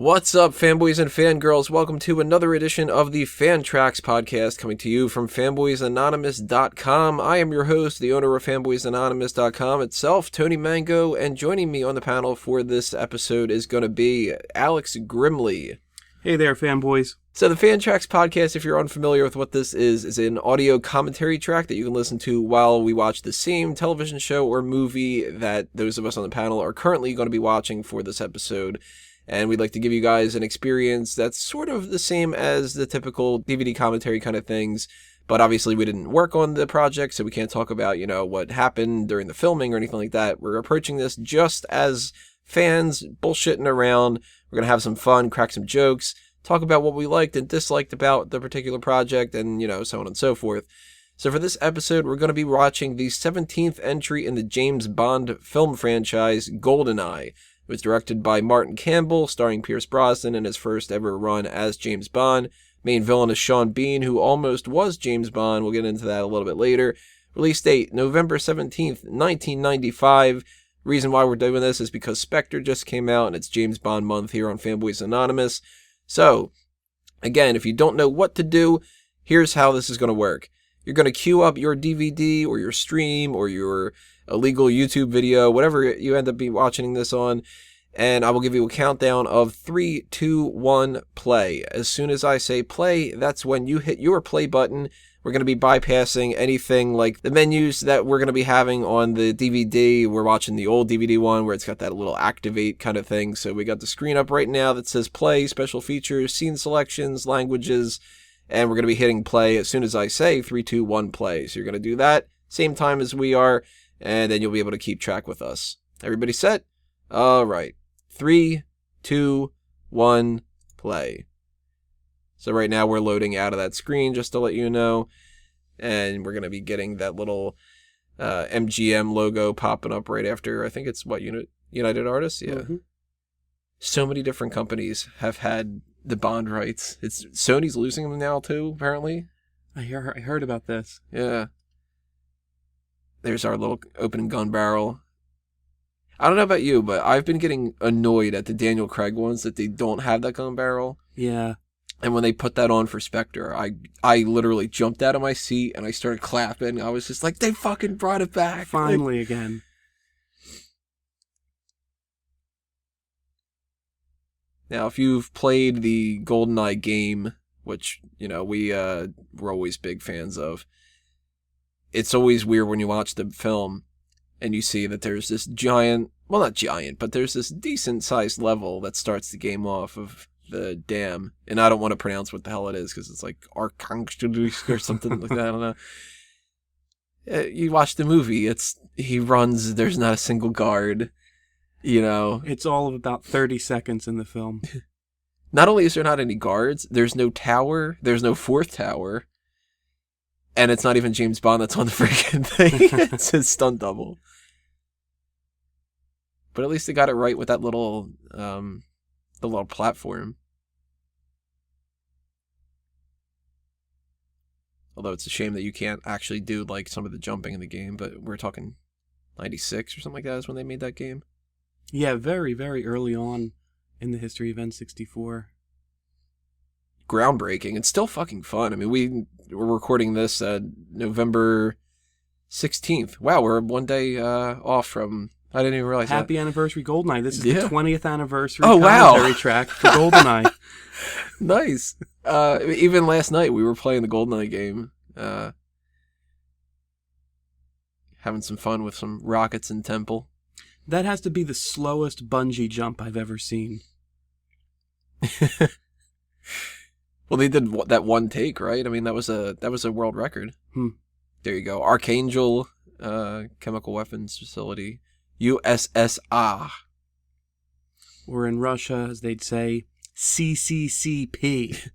What's up, fanboys and fangirls? Welcome to another edition of the FanTracks podcast, coming to you from fanboysanonymous.com. I am your host, the owner of fanboysanonymous.com itself, Tony Mango, and joining me on the panel for this episode is going to be Alex Grimley. Hey there, fanboys. So the FanTracks podcast, if you're unfamiliar with what this is an audio commentary track that you can listen to while we watch the same television show or movie that those of us on the panel are currently going to be watching for this episode. And we'd like to give you guys an experience that's sort of the same as the typical DVD commentary kind of things. But obviously we didn't work on the project, so we can't talk about, what happened during the filming or anything like that. We're approaching this just as fans bullshitting around. We're going to have some fun, crack some jokes, talk about what we liked and disliked about the particular project, and, so on and so forth. So for this episode, we're going to be watching the 17th entry in the James Bond film franchise, GoldenEye. It was directed by Martin Campbell, starring Pierce Brosnan in his first ever run as James Bond. Main villain is Sean Bean, who almost was James Bond. We'll get into that a little bit later. Release date, November 17th, 1995. Reason why we're doing this is because Spectre just came out, and it's James Bond month here on Fanboys Anonymous. So, again, if you don't know what to do, here's how this is going to work. You're going to queue up your DVD or your stream or your illegal YouTube video, whatever you end up watching this on, and I will give you a countdown of 3, 2, 1, play. As soon as I say play, that's when you hit your play button. We're going to be bypassing anything like the menus that we're going to be having on the DVD. We're watching the old DVD one where it's got that little activate kind of thing. So we got the screen up right now that says play, special features, scene selections, languages, and we're going to be hitting play as soon as I say 3, 2, 1, play. So you're going to do that same time as we are, and then you'll be able to keep track with us. Everybody set? All right. 3, 2, 1, play. So right now we're loading out of that screen, just to let you know. And we're going to be getting that little MGM logo popping up right after, I think it's United Artists? Yeah. Mm-hmm. So many different companies have had the Bond rights. Sony's losing them now too, apparently. I heard about this. Yeah. There's our little opening gun barrel. I don't know about you, but I've been getting annoyed at the Daniel Craig ones that they don't have that gun barrel. Yeah. And when they put that on for Spectre, I literally jumped out of my seat and I started clapping. I was just like, they fucking brought it back. Finally again. Now, if you've played the GoldenEye game, which, we're always big fans of, it's always weird when you watch the film and you see that there's this giant, well, not giant, but there's this decent sized level that starts the game off of the dam. And I don't want to pronounce what the hell it is because it's like Arkady or something like that. I don't know. You watch the movie, he runs, there's not a single guard, It's all of about 30 seconds in the film. Not only is there not any guards, there's no tower, there's no fourth tower. And it's not even James Bond that's on the freaking thing. It's his stunt double. But at least they got it right with that little, the little platform. Although it's a shame that you can't actually do like some of the jumping in the game. But we're talking 96 or something like that is when they made that game. Yeah, very, very early on in the history of N64. Groundbreaking. It's still fucking fun. I mean, we're recording this November 16th. Wow, we're one day off from... I didn't even realize Happy anniversary, GoldenEye. This is the 20th anniversary commentary track for GoldenEye. Nice. Even last night, we were playing the GoldenEye game. Having some fun with some rockets in Temple. That has to be the slowest bungee jump I've ever seen. Well, they did that one take, right? I mean, that was a world record. There you go. Archangel Chemical Weapons Facility. USSR. Or in Russia, as they'd say, CCCP.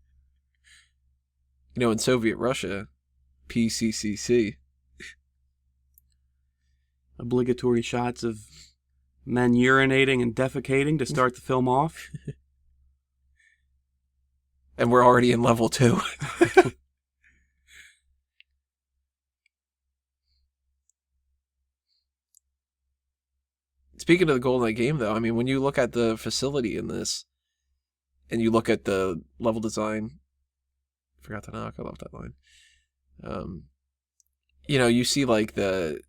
In Soviet Russia, PCCC. Obligatory shots of men urinating and defecating to start the film off. And we're already in level 2. Speaking of the GoldenEye game, though, I mean, when you look at the facility in this, and you look at the level design. Forgot to knock. I love that line. You see like the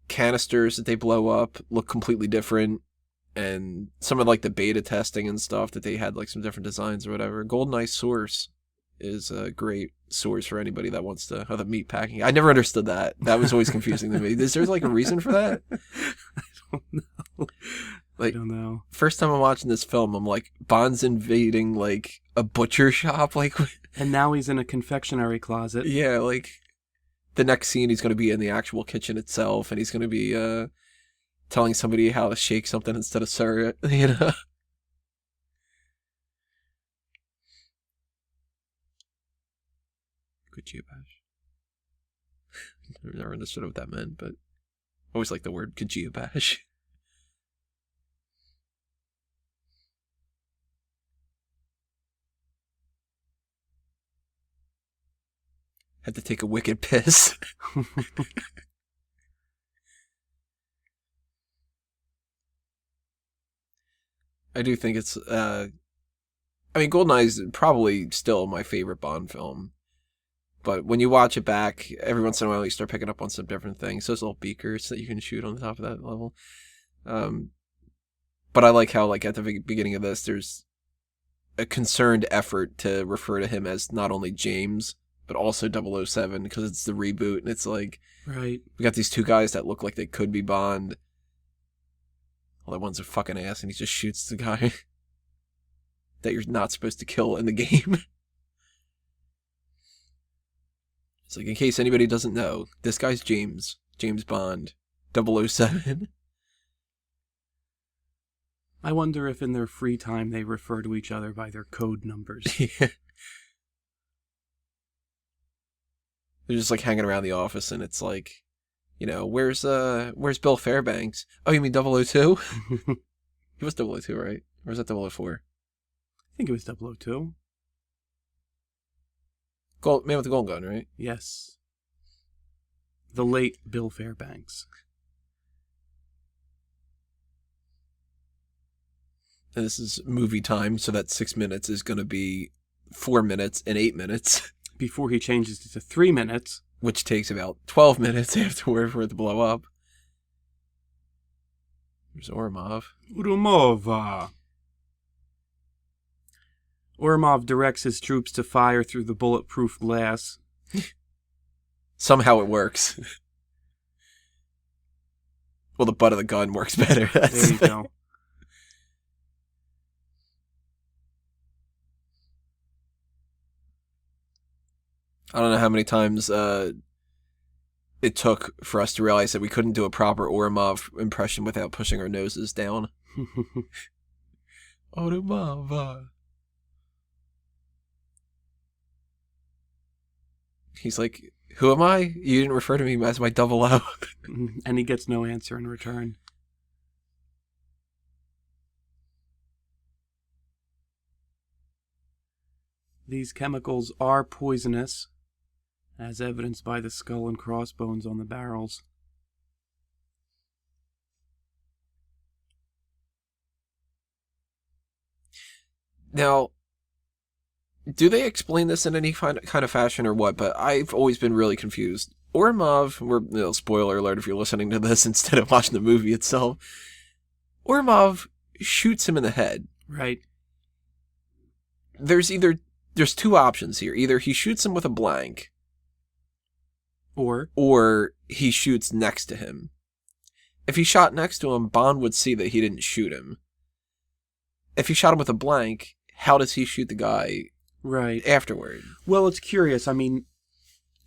canisters that they blow up look completely different, and some of like the beta testing and stuff that they had like some different designs or whatever. GoldenEye source is a great source for anybody that wants to have the meat packing. I never understood that. That was always confusing to me. Is there like a reason for that? I don't know. I don't know. First time I'm watching this film, I'm like, Bond's invading like a butcher shop, like, and now he's in a confectionery closet. Yeah, like the next scene he's going to be in the actual kitchen itself, and he's going to be telling somebody how to shake something instead of stir it, Good geobash. Never understood what that meant, but I always like the word geobash. Had to take a wicked piss. I do think it's, GoldenEye is probably still my favorite Bond film. But when you watch it back, every once in a while you start picking up on some different things. Those little beakers that you can shoot on the top of that level. But I like how, like, at the beginning of this, there's a concerned effort to refer to him as not only James, but also 007, because it's the reboot, and it's like, right, we got these two guys that look like they could be Bond. Well, that one's a fucking ass, and he just shoots the guy that you're not supposed to kill in the game. It's like, in case anybody doesn't know, this guy's James Bond, 007. I wonder if in their free time they refer to each other by their code numbers. Yeah. They're just like hanging around the office, and it's like, where's Bill Fairbanks? Oh, you mean 002? He was 002, right? Or was that 004? I think it was 002. Man with the gold gun, right? Yes. The late Bill Fairbanks. And this is movie time, so that 6 minutes is going to be 4 minutes and 8 minutes. Before he changes it to 3 minutes. Which takes about 12 minutes afterward for it to blow up. There's Ourumov. Ourumov directs his troops to fire through the bulletproof glass. Somehow it works. Well, the butt of the gun works better. There you go. I don't know how many times it took for us to realize that we couldn't do a proper Ourumov impression without pushing our noses down. Ourumov. He's like, who am I? You didn't refer to me as my 00. And he gets no answer in return. These chemicals are poisonous, as evidenced by the skull and crossbones on the barrels. Now, do they explain this in any kind of fashion or what? But I've always been really confused. Ourumov, spoiler alert if you're listening to this instead of watching the movie itself, Ourumov shoots him in the head. Right. There's two options here. Either he shoots him with a blank, or he shoots next to him. If he shot next to him, Bond would see that he didn't shoot him. If he shot him with a blank, how does he shoot the guy afterward? Well, it's curious. I mean,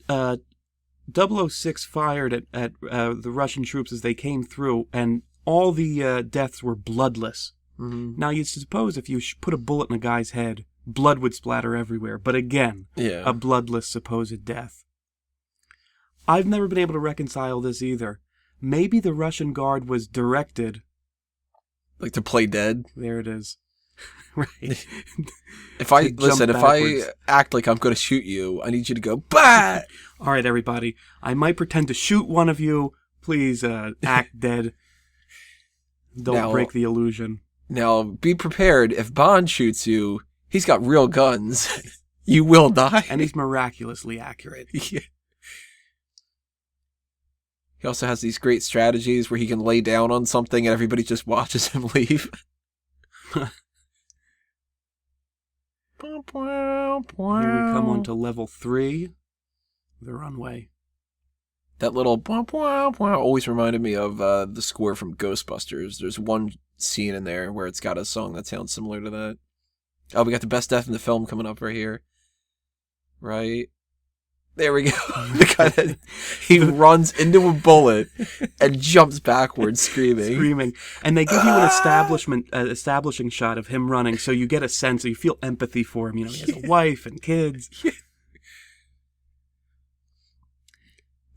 006 fired at the Russian troops as they came through, and all the deaths were bloodless. Mm-hmm. Now, you'd suppose if you put a bullet in a guy's head, blood would splatter everywhere. But again, a bloodless supposed death. I've never been able to reconcile this either. Maybe the Russian guard was directed... Like to play dead? There it is. Right. If I act like I'm going to shoot you, I need you to go, bah! All right, everybody. I might pretend to shoot one of you. Please act dead. Don't break the illusion. Now, be prepared. If Bond shoots you, he's got real guns. You will die. And he's miraculously accurate. Yeah. He also has these great strategies where he can lay down on something and everybody just watches him leave. Here we come on to level 3, the runway. That little always reminded me of the score from Ghostbusters. There's one scene in there where it's got a song that sounds similar to that. Oh, we got the best death in the film coming up right here. Right? There we go. The guy that he runs into a bullet and jumps backwards screaming. And they give you an establishing shot of him running, so you get a sense, you feel empathy for him. You know, he has a wife and kids. Yeah.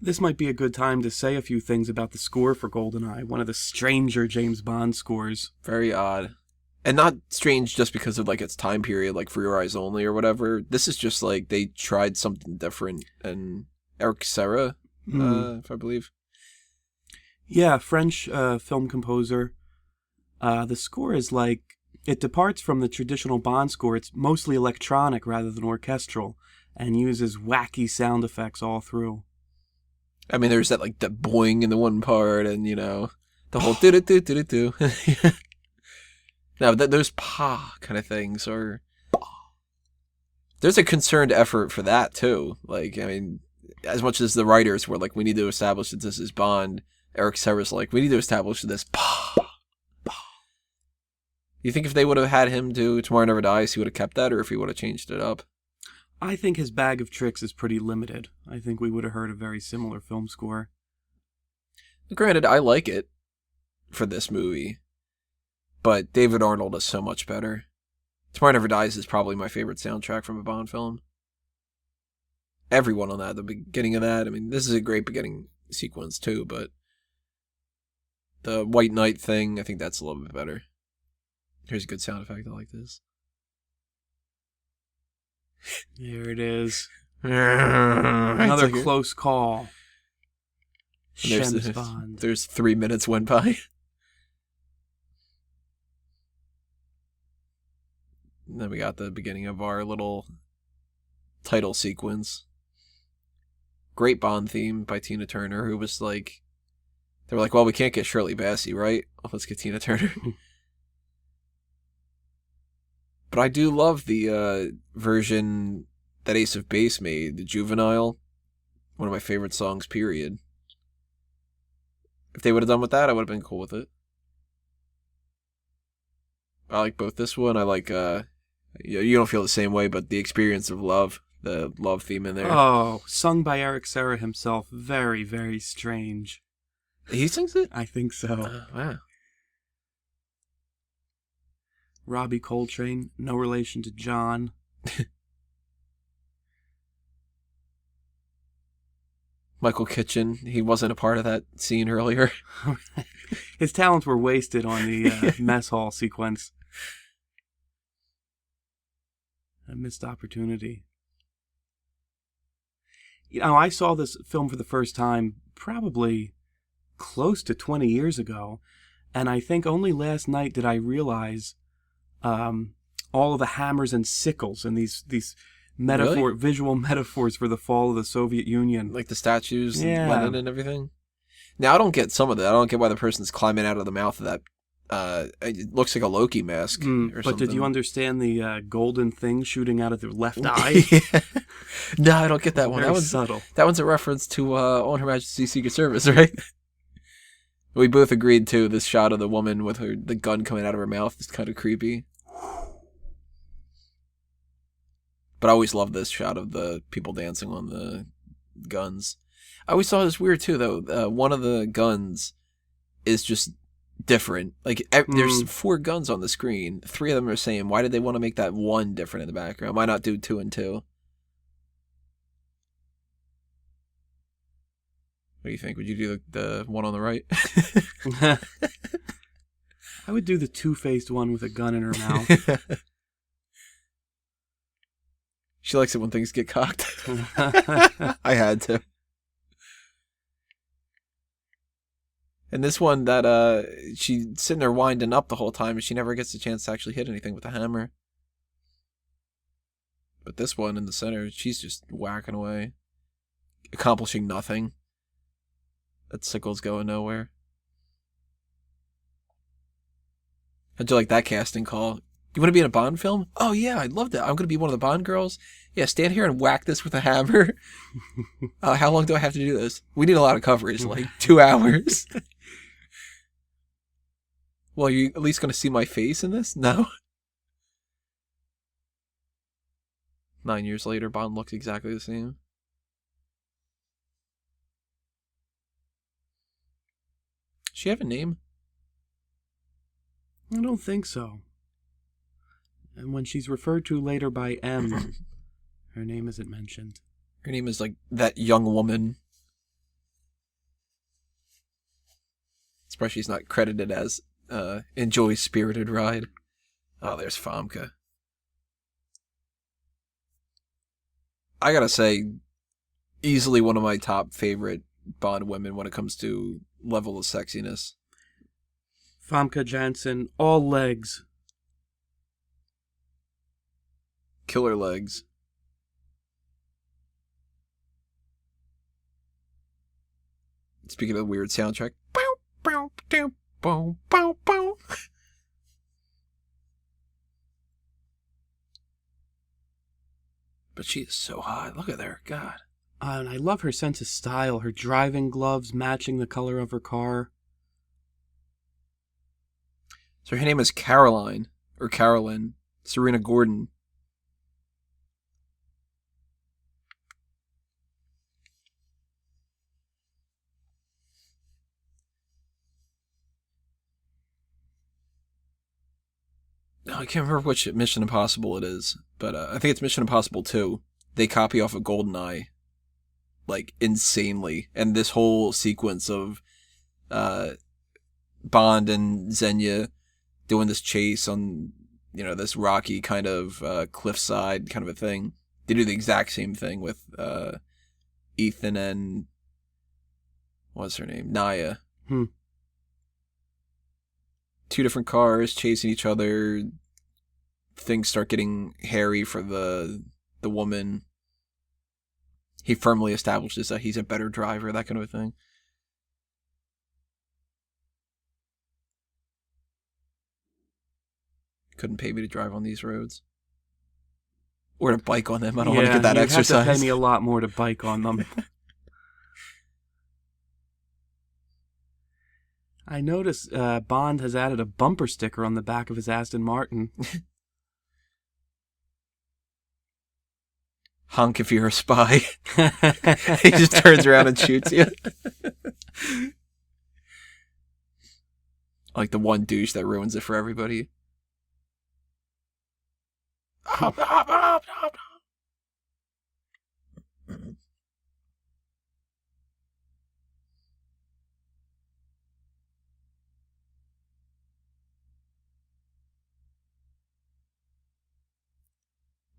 This might be a good time to say a few things about the score for GoldenEye, one of the stranger James Bond scores. Very odd. And not strange just because of, like, its time period, like For Your Eyes Only or whatever. This is just, like, they tried something different. And Eric Serra, if I believe. Yeah, French film composer. The score is like, it departs from the traditional Bond score. It's mostly electronic rather than orchestral, and uses wacky sound effects all through. I mean, there's that, like, the boing in the one part, and, you know, the whole do-do-do-do-do-do. Now, those pa kind of things are... There's a concerned effort for that, too. Like, I mean, as much as the writers were like, we need to establish that this is Bond, Eric Serra's like, we need to establish this pa. You think if they would have had him do Tomorrow Never Dies, he would have kept that, or if he would have changed it up? I think his bag of tricks is pretty limited. I think we would have heard a very similar film score. Granted, I like it for this movie. But David Arnold is so much better. Tomorrow Never Dies is probably my favorite soundtrack from a Bond film. Everyone on that, the beginning of that, I mean, this is a great beginning sequence too, but the White Knight thing, I think that's a little bit better. Here's a good sound effect, I like this. There it is. Another close call. James Bond. There's 3 minutes went by. And then we got the beginning of our little title sequence. Great Bond theme by Tina Turner, who was like... They were like, well, we can't get Shirley Bassey, right? Oh, let's get Tina Turner. But I do love the version that Ace of Base made, the Juvenile. One of my favorite songs, period. If they would have done with that, I would have been cool with it. I like both this one. I like... You don't feel the same way, but The Experience of Love, the love theme in there. Oh, sung by Eric Serra himself. Very, very strange. He sings it? I think so. Wow. Robbie Coltrane, no relation to John. Michael Kitchen, he wasn't a part of that scene earlier. His talents were wasted on the mess hall sequence. A missed opportunity. You know, I saw this film for the first time probably close to 20 years ago, and I think only last night did I realize all of the hammers and sickles and these Really? visual metaphors for the fall of the Soviet Union. Like the statues and Lenin and everything? Now, I don't get some of that. I don't get why the person's climbing out of the mouth of that. It looks like a Loki mask or something. But did you understand the golden thing shooting out of their left eye? Yeah. No, I don't get that one. Very That one's subtle. That one's a reference to On Her Majesty's Secret Service, right? We both agreed, too, this shot of the woman with the gun coming out of her mouth is kind of creepy. But I always love this shot of the people dancing on the guns. I always thought it was weird, too, though. One of the guns is just different. Like, there's 4 guns on the screen. 3 of them are the same. Why did they want to make that one different in the background? Why not do 2 and 2? What do you think? Would you do the one on the right? I would do the two-faced one with a gun in her mouth. She likes it when things get cocked. I had to. And this one that she's sitting there winding up the whole time and she never gets a chance to actually hit anything with a hammer. But this one in the center, she's just whacking away, accomplishing nothing. That sickle's going nowhere. How'd you like that casting call? You want to be in a Bond film? Oh yeah, I'd love that. I'm going to be one of the Bond girls. Yeah, stand here and whack this with a hammer. How long do I have to do this? We need a lot of coverage, like 2 hours. Well, are you at least going to see my face in this? No. 9 years later, Bond looks exactly the same. Does she have a name? I don't think so. And when she's referred to later by M, her name isn't mentioned. Her name is like that young woman. Especially she's not credited as Enjoy Spirited Ride. Oh, there's Famke. I gotta say, easily one of my top favorite Bond women when it comes to level of sexiness. Famke Janssen, all legs. Killer legs. Speaking of the weird soundtrack. Bow, bow, bow, bow, bow, bow. But she is so hot. Look at her. God. And I love her sense of style. Her driving gloves matching the color of her car. So her name is Caroline. Or Carolyn. Serena Gordon. I can't remember which Mission Impossible it is, but I think it's Mission Impossible 2. They copy off of GoldenEye, like, insanely. And this whole sequence of Bond and Xenia doing this chase on, this rocky kind of cliffside kind of a thing. They do the exact same thing with Ethan and, what's her name? Naya. Two different cars chasing each other. Things start getting hairy for the woman. He firmly establishes that he's a better driver, that kind of a thing. Couldn't pay me to drive on these roads. Or to bike on them. I don't want to get that exercise. You have to pay me a lot more to bike on them. I noticed Bond has added a bumper sticker on the back of his Aston Martin. Honk if you're a spy. He just turns around and shoots you. Like the one douche that ruins it for everybody.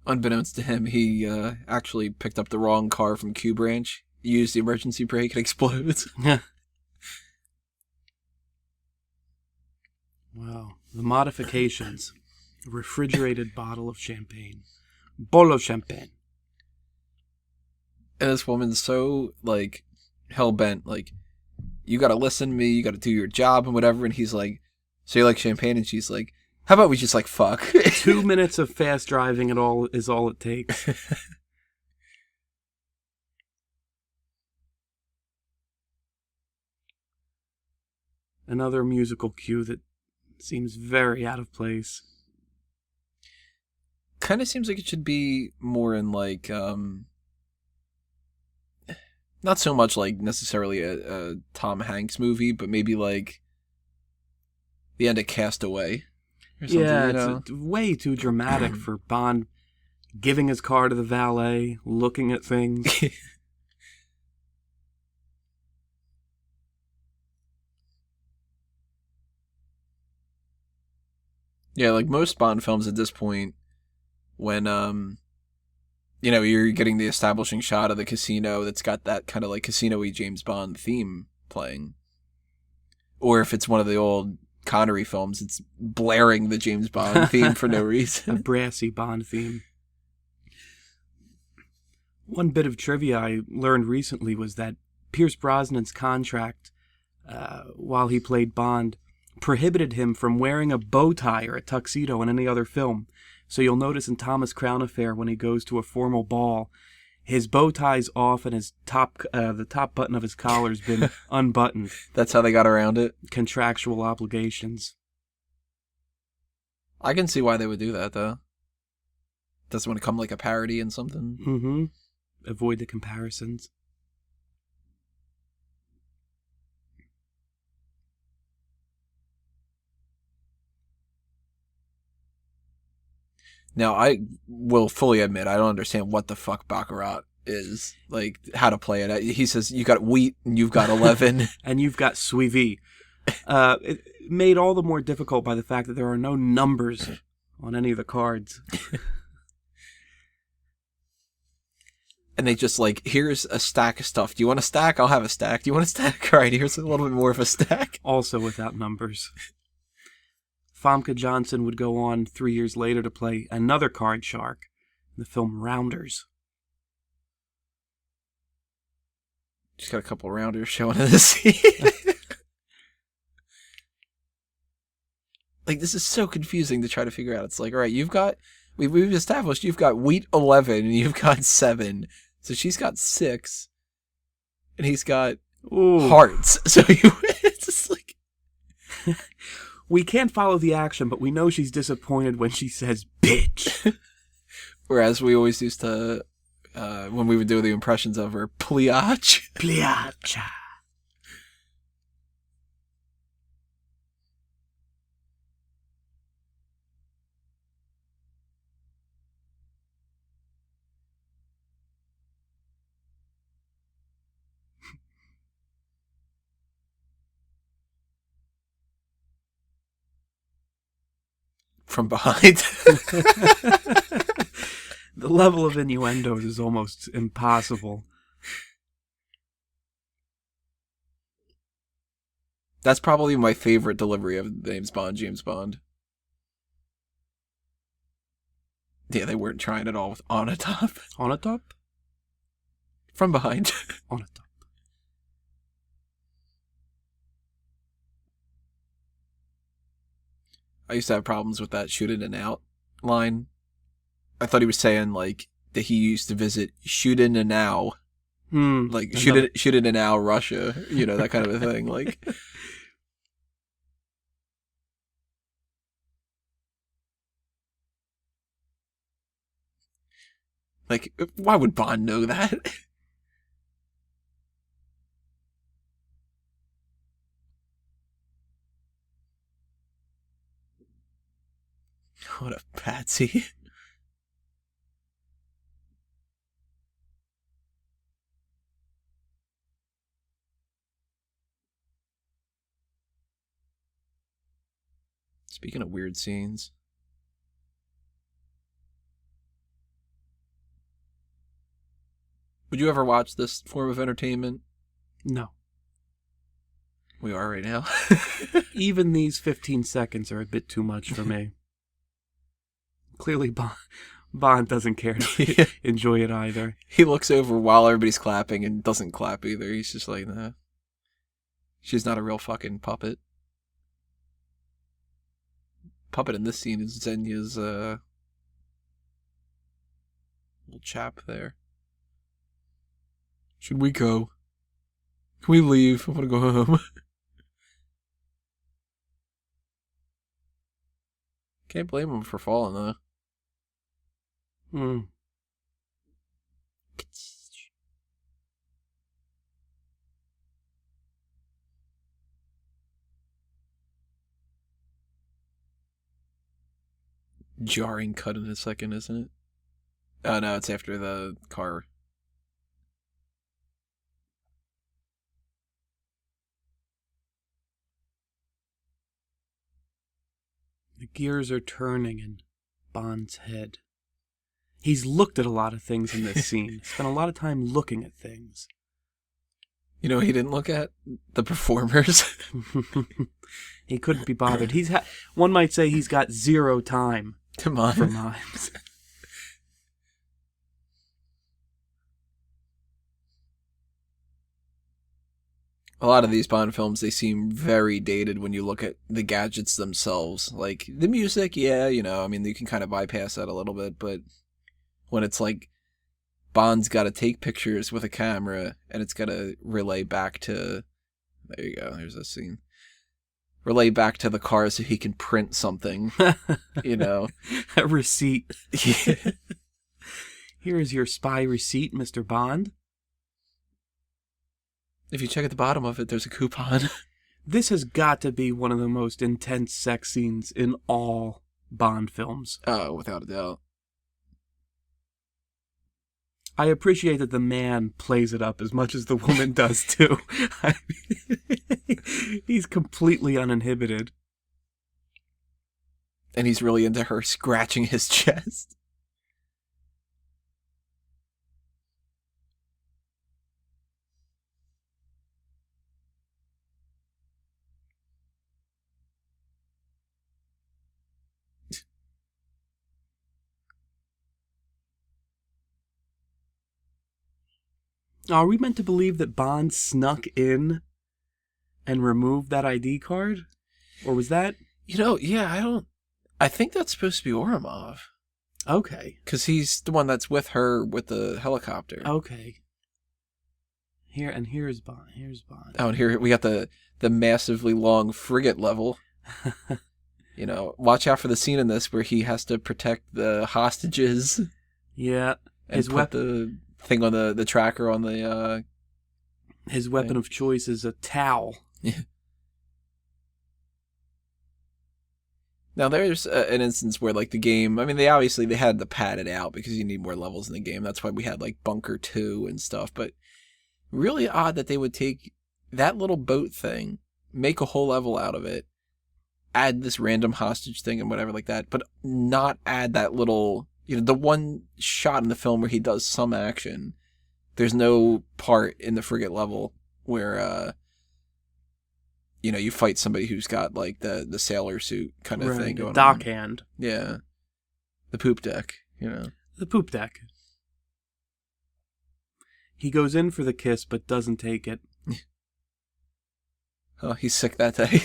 Unbeknownst to him, he actually picked up the wrong car from Q Branch, used the emergency brake, and explodes. Wow. The modifications. A refrigerated bottle of champagne. Bottle of champagne. And this woman's so, like, hell-bent, like, you gotta listen to me, you gotta do your job and whatever, and he's like, so you like champagne? And she's like, how about we just, like, fuck? 2 minutes of fast driving is all it takes. Another musical cue that seems very out of place. Kind of seems like it should be more in, like, not so much like necessarily a Tom Hanks movie, but maybe like the end of Castaway or something. Yeah, it's way too dramatic for Bond giving his car to the valet, looking at things. Yeah, like most Bond films at this point, when you're getting the establishing shot of the casino that's got that kind of like casino-y James Bond theme playing. Or if it's one of the old Connery films, it's blaring the James Bond theme for no reason. A brassy Bond theme. One bit of trivia I learned recently was that Pierce Brosnan's contract, while he played Bond, prohibited him from wearing a bow tie or a tuxedo in any other film. So you'll notice in Thomas Crown Affair, when he goes to a formal ball, his bow tie's off and his the top button of his collar's been unbuttoned. That's how they got around it? Contractual obligations. I can see why they would do that, though. Doesn't want to come like a parody in something. Mm-hmm. Avoid the comparisons. Now, I will fully admit, I don't understand what the fuck Baccarat is. Like, how to play it. He says, you got wheat and you've got 11. And you've got suivi. It made all the more difficult by the fact that there are no numbers on any of the cards. And they just like, here's a stack of stuff. Do you want a stack? I'll have a stack. Do you want a stack? All right, here's a little bit more of a stack. Also without numbers. Famke Janssen would go on 3 years later to play another card shark in the film Rounders. Just got a couple of rounders showing in the scene. Like, this is so confusing to try to figure out. It's like, all right, we've established you've got wheat 11 and you've got 7. So she's got 6 and he's got hearts. So it's just like... We can't follow the action, but we know she's disappointed when she says, bitch. Whereas we always used to, when we would do the impressions of her, pliach. Pliach. From behind. The level of innuendos is almost impossible. That's probably my favorite delivery of the name's James Bond. Yeah, they weren't trying at all with Onatopp. Onatopp? From behind. Onatopp. I used to have problems with that shoot in and out line. I thought he was saying, like, that he used to visit shoot in and now. Like, shoot in and now, Russia. You know, that kind of a thing. Like, why would Bond know that? What a patsy. Speaking of weird scenes. Would you ever watch this form of entertainment? No. We are right now. Even these 15 seconds are a bit too much for me. Clearly, Bond doesn't care to enjoy it either. He looks over while everybody's clapping and doesn't clap either. He's just like, nah. She's not a real fucking puppet. Puppet in this scene is Xenia's little chap there. Should we go? Can we leave? I want to go home. Can't blame him for falling, though. Jarring cut in a second, isn't it? Oh, no, it's after the car. The gears are turning in Bond's head. He's looked at a lot of things in this scene. Spent a lot of time looking at things. You know, he didn't look at the performers. He couldn't be bothered. One might say he's got zero time to mime. For mimes. A lot of these Bond films, they seem very dated when you look at the gadgets themselves. Like, the music, yeah, you know, I mean, you can kind of bypass that a little bit, but when it's like, Bond's got to take pictures with a camera, and it's got to relay back to... There you go, there's a scene. Relay back to the car so he can print something, you know. A receipt. Here is your spy receipt, Mr. Bond. If you check at the bottom of it, there's a coupon. This has got to be one of the most intense sex scenes in all Bond films. Oh, without a doubt. I appreciate that the man plays it up as much as the woman does, too. I mean, he's completely uninhibited. And he's really into her scratching his chest. Are we meant to believe that Bond snuck in and removed that ID card? Or was that... You know, yeah, I think that's supposed to be Ourumov. Okay. Because he's the one that's with her with the helicopter. Okay. Here's Bond. Oh, and here we got the massively long frigate level. You know, watch out for the scene in this where he has to protect the hostages. Yeah. And put the thing on the tracker on the his weapon of choice is a towel. Yeah. Now there's an instance where like the game, I mean they had to pad it out because you need more levels in the game. That's why we had like Bunker 2 and stuff, but really odd that they would take that little boat thing, make a whole level out of it, add this random hostage thing and whatever like that, but not add that little, you know, the one shot in the film where he does some action. There's no part in the frigate level where, you know, you fight somebody who's got like the sailor suit kind of thing going on. Dockhand. Yeah. The poop deck, you know. The poop deck. He goes in for the kiss but doesn't take it. Oh, he's sick that day.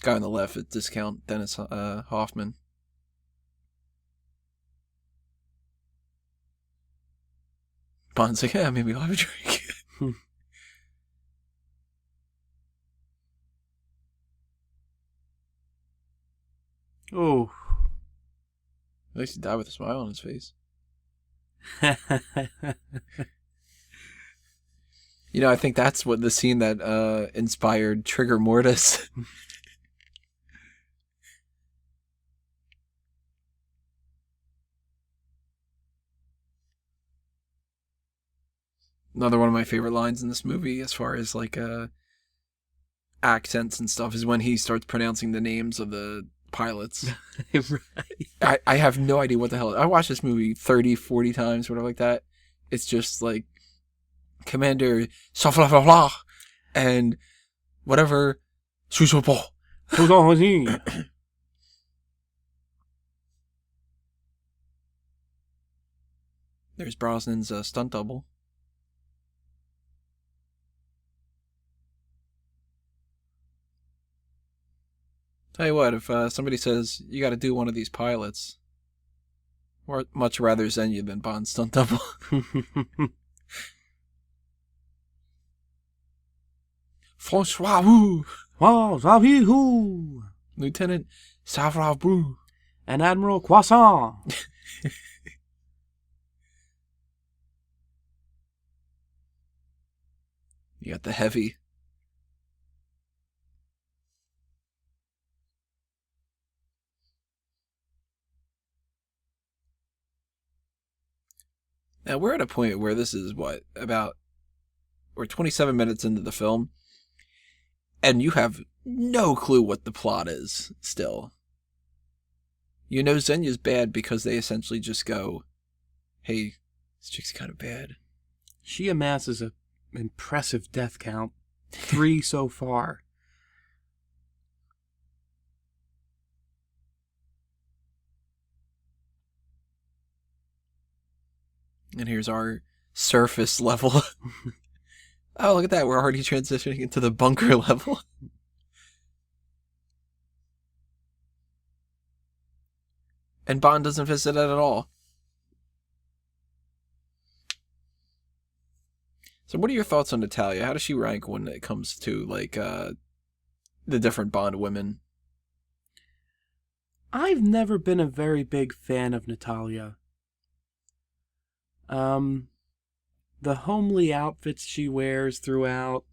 Guy on the left at discount, Dennis Hoffman. Bond's like, yeah, maybe I'll have a drink. Oh. At least he died with a smile on his face. You know, I think that's what the scene that inspired Trigger Mortis. Another one of my favorite lines in this movie, as far as like accents and stuff, is when he starts pronouncing the names of the pilots. Right. I have no idea what the hell. I watched this movie 30, 40 times, whatever like that. It's just like Commander Safla and whatever. There's Brosnan's stunt double. Tell you what, if somebody says you got to do one of these pilots, or much rather Xenia than Bond's stunt double. François Wu, Lieutenant Savra Bru, and Admiral Croissant. You got the heavy. Now, we're at a point where this is, we're 27 minutes into the film, and you have no clue what the plot is, still. You know Xenia's bad because they essentially just go, hey, This chick's kind of bad. She amasses an impressive death count. 3 so far. And here's our surface level. Oh, look at that. We're already transitioning into the bunker level. And Bond doesn't visit it at all. So what are your thoughts on Natalya? How does she rank when it comes to, like, the different Bond women? I've never been a very big fan of Natalya. The homely outfits she wears throughout.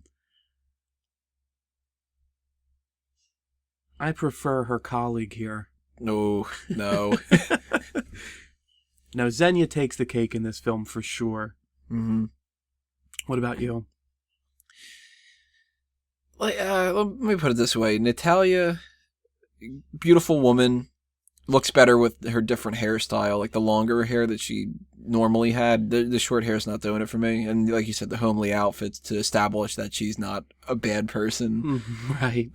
I prefer her colleague here. No. No, Xenia takes the cake in this film for sure. Mm-hmm. What about you? Let me put it this way. Natalya, beautiful woman, looks better with her different hairstyle, like the longer hair that she normally had. The short hair is not doing it for me. And like you said, the homely outfits to establish that she's not a bad person. Right.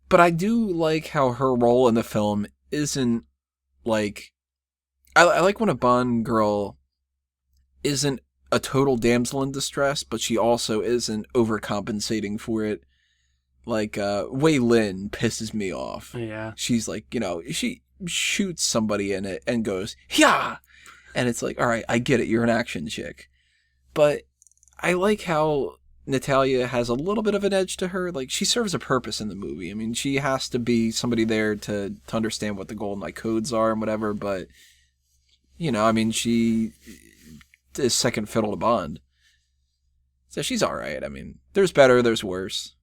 But I do like how her role in the film isn't like... I like when a Bond girl isn't a total damsel in distress, but she also isn't overcompensating for it. Like, Wei Lin pisses me off. Yeah. She's like, she shoots somebody in it and goes, yeah! And it's like, all right, I get it, you're an action chick. But I like how Natalya has a little bit of an edge to her. Like, she serves a purpose in the movie. I mean, she has to be somebody there to understand what the GoldenEye codes are and whatever, but, I mean, she is second fiddle to Bond. So she's all right. I mean, there's better, there's worse.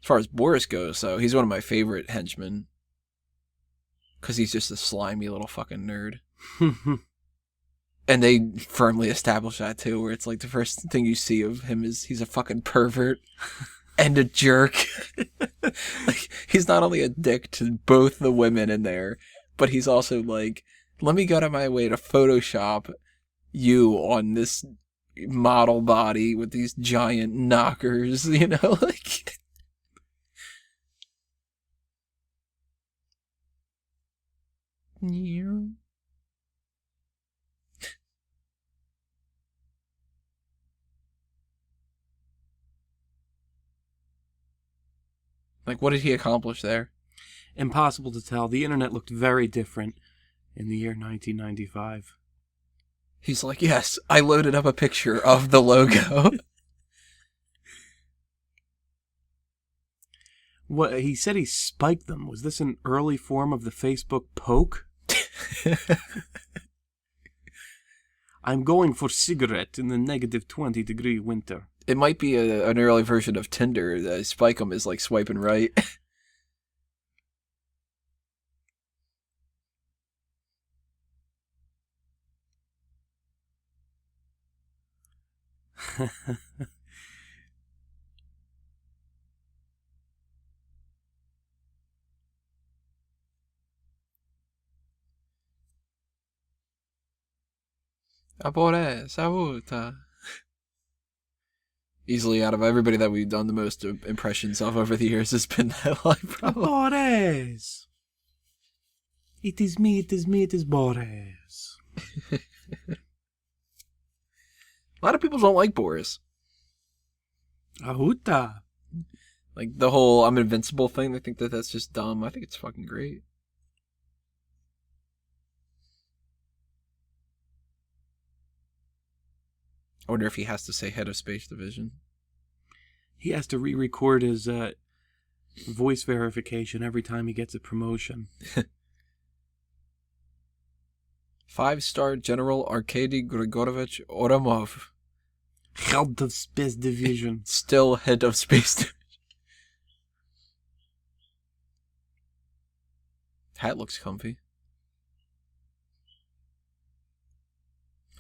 As far as Boris goes, though, he's one of my favorite henchmen. Because he's just a slimy little fucking nerd. And they firmly establish that, too, where it's like the first thing you see of him is he's a fucking pervert and a jerk. Like, he's not only a dick to both the women in there, but he's also like, let me go out of my way to Photoshop you on this model body with these giant knockers, like... Like, what did he accomplish there? Impossible to tell. The internet looked very different in the year 1995. He's like, yes, I loaded up a picture of the logo. What he said he spiked them. Was this an early form of the Facebook poke? I'm going for cigarette in the negative 20-degree winter. It might be an early version of Tinder. Spike 'em is like swiping right. Abore, saluta. Easily out of everybody that we've done the most impressions of over the years has been that line, probably. Boris! It is me, it is me, it is Boris. A lot of people don't like Boris. Ahuta. Like, the whole I'm invincible thing, they think that that's just dumb. I think it's fucking great. I wonder if he has to say head of Space Division. He has to re-record his voice verification every time he gets a promotion. 5-star General Arkady Grigorovich Ourumov. Head of Space Division. Still head of Space Division. Hat looks comfy.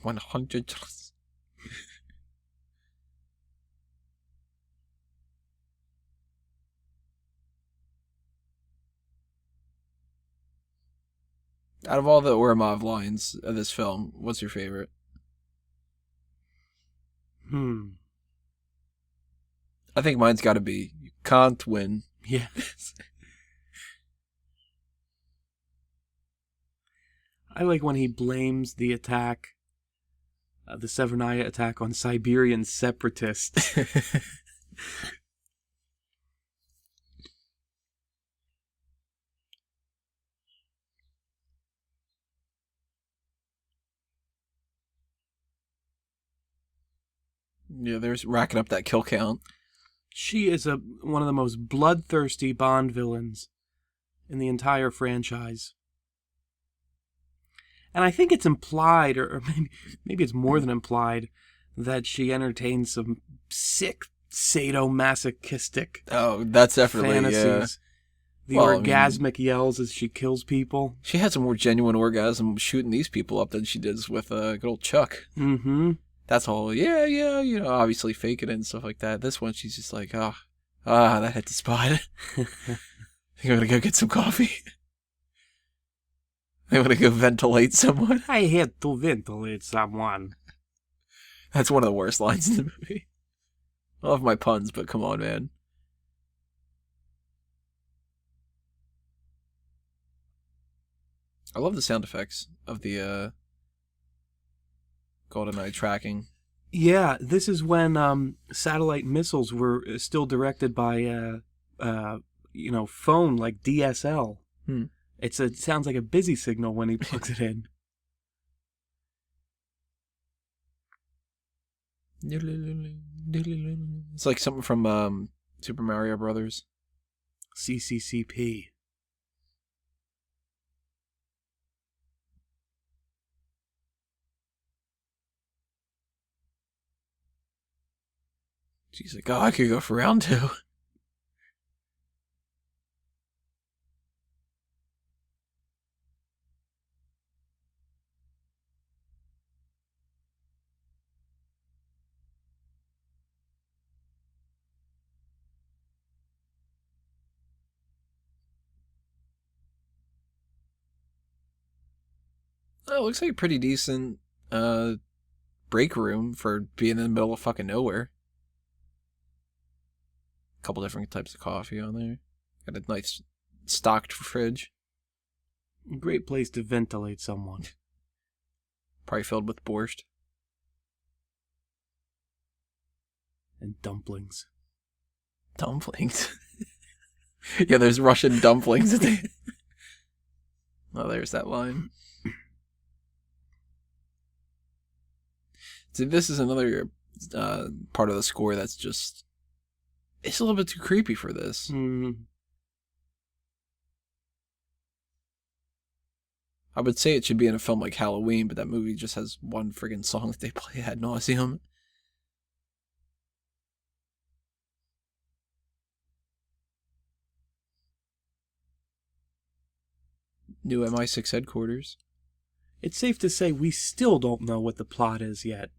100. Out of all the Ourumov lines of this film, what's your favorite? I think mine's got to be, you can't win. Yeah. I like when he blames the attack, the Severnaya attack, on Siberian separatists. Yeah, they're racking up that kill count. She is one of the most bloodthirsty Bond villains in the entire franchise. And I think it's implied, or maybe it's more than implied, that she entertains some sick, sadomasochistic that's definitely, fantasies. The orgasmic yells as she kills people. She had some more genuine orgasm shooting these people up than she did with good old Chuck. Mm-hmm. That's all, obviously faking it and stuff like that. This one, she's just like, that hit the spot. I think I'm gonna go get some coffee. I'm gonna go ventilate someone. I had to ventilate someone. That's one of the worst lines in the movie. I love my puns, but come on, man. I love the sound effects of the GoldenEye tracking. Yeah, this is when satellite missiles were still directed by phone, like DSL. It sounds like a busy signal when he plugs it in. It's like something from Super Mario Brothers. CCCP. She's like, I could go for round 2. Oh, it looks like a pretty decent break room for being in the middle of fucking nowhere. Couple different types of coffee on there. Got a nice stocked fridge. Great place to ventilate someone. Probably filled with borscht. And dumplings. Dumplings? Yeah, there's Russian dumplings. Oh, there's that line. See, this is another part of the score that's just... It's a little bit too creepy for this. I would say it should be in a film like Halloween, but that movie just has one friggin' song that they play ad nauseum. New MI6 headquarters. It's safe to say we still don't know what the plot is yet.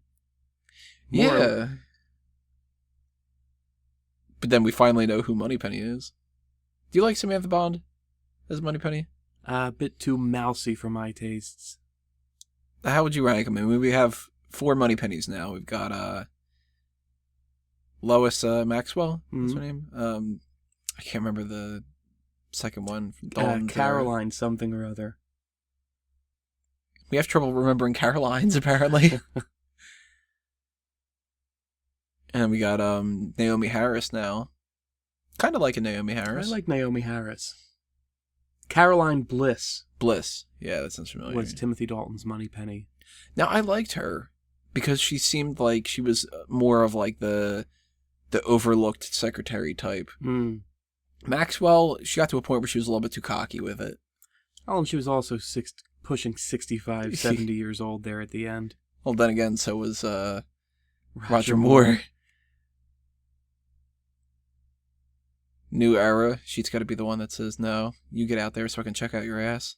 Yeah. But then we finally know who Moneypenny is. Do you like Samantha Bond as Moneypenny? A bit too mousy for my tastes. How would you rank them? I mean, we have 4 Moneypennies now. We've got Lois Maxwell. What's her name? I can't remember the second one. Caroline something or other. We have trouble remembering Caroline's, apparently. And we got Naomi Harris now. Kind of like a Naomi Harris. I like Naomi Harris. Caroline Bliss. Yeah, that sounds familiar. Was Timothy Dalton's Moneypenny. Now, I liked her because she seemed like she was more of like the overlooked secretary type. Maxwell, she got to a point where she was a little bit too cocky with it. Oh, and she was also pushing 65, 70 years old there at the end. Well, then again, so was Roger Moore. New era. She's got to be the one that says, no, you get out there so I can check out your ass.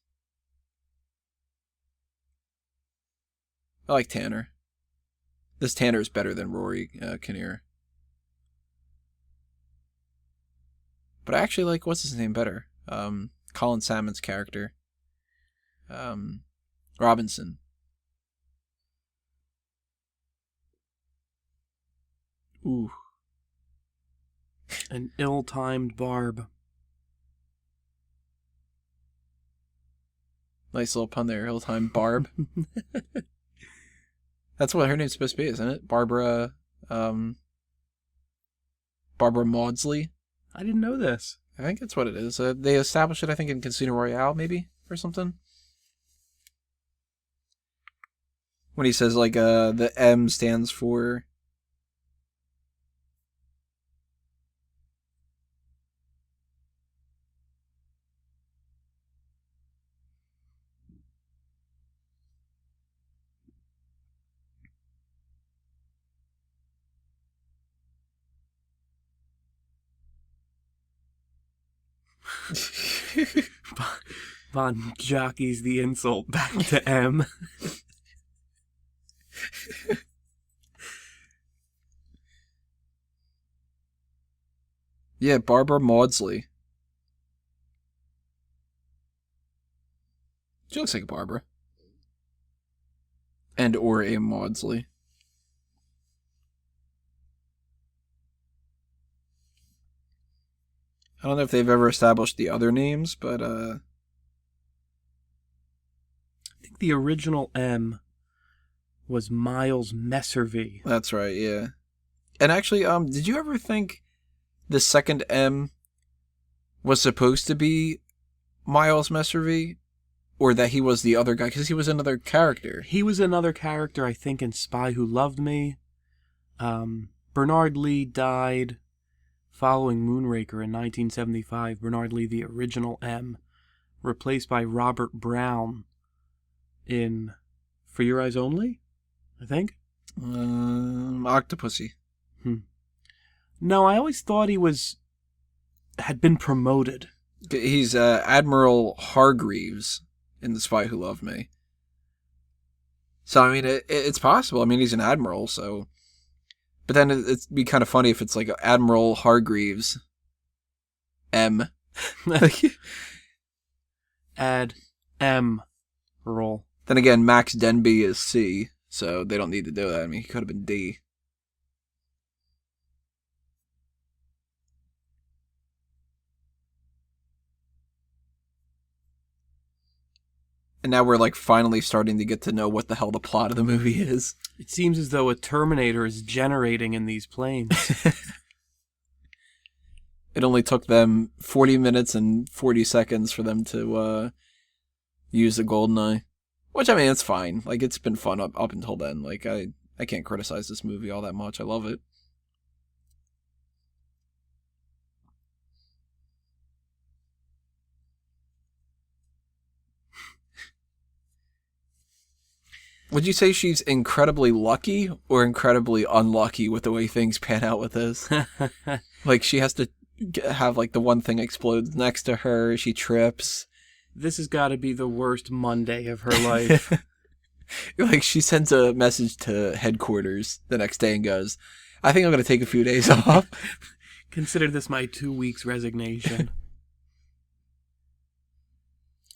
I like Tanner. This Tanner is better than Rory Kinnear. But I actually like, what's his name better? Colin Salmon's character. Robinson. Ooh. An ill-timed barb. Nice little pun there, ill-timed barb. That's what her name's supposed to be, isn't it? Barbara Maudsley. I didn't know this. I think that's what it is. They established it, I think, in Casino Royale, maybe, or something. When he says, like, the M stands for... Von jockeys the insult back to M. Yeah, Barbara Maudsley. She looks like a Barbara. And or a Maudsley. I don't know if they've ever established the other names, but I think the original M was Miles Messervy. That's right, yeah. And actually, did you ever think the second M was supposed to be Miles Messervy? Or that he was the other guy? Because he was another character. He was another character, I think, in Spy Who Loved Me. Bernard Lee died following Moonraker in 1975. Bernard Lee, the original M, replaced by Robert Brown in For Your Eyes Only, I think? Octopussy. No, I always thought he had been promoted. He's Admiral Hargreaves in The Spy Who Loved Me. So, I mean, it's possible. I mean, he's an admiral, so... But then it'd be kind of funny if it's like Admiral Hargreaves M. Add M roll. Then again, Max Denby is C, so they don't need to do that. I mean, he could have been D. And now we're like finally starting to get to know what the hell the plot of the movie is. It seems as though a Terminator is generating in these planes. It only took them 40 minutes and 40 seconds for them to use the GoldenEye. Which, I mean, it's fine. Like, it's been fun up until then. Like, I can't criticize this movie all that much. I love it. Would you say she's incredibly lucky or incredibly unlucky with the way things pan out with this? Like, she has to have, like, the one thing explodes next to her. She trips. This has got to be the worst Monday of her life. Like, she sends a message to headquarters the next day and goes, I think I'm going to take a few days off. Consider this my 2 weeks resignation.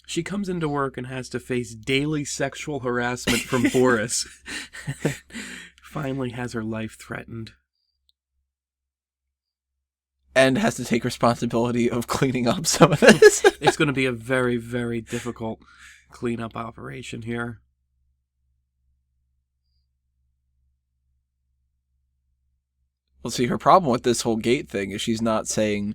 She comes into work and has to face daily sexual harassment from Boris. Finally has her life threatened. And has to take responsibility of cleaning up some of this. It's going to be a very, very difficult cleanup operation here. Well, see, her problem with this whole gate thing is she's not saying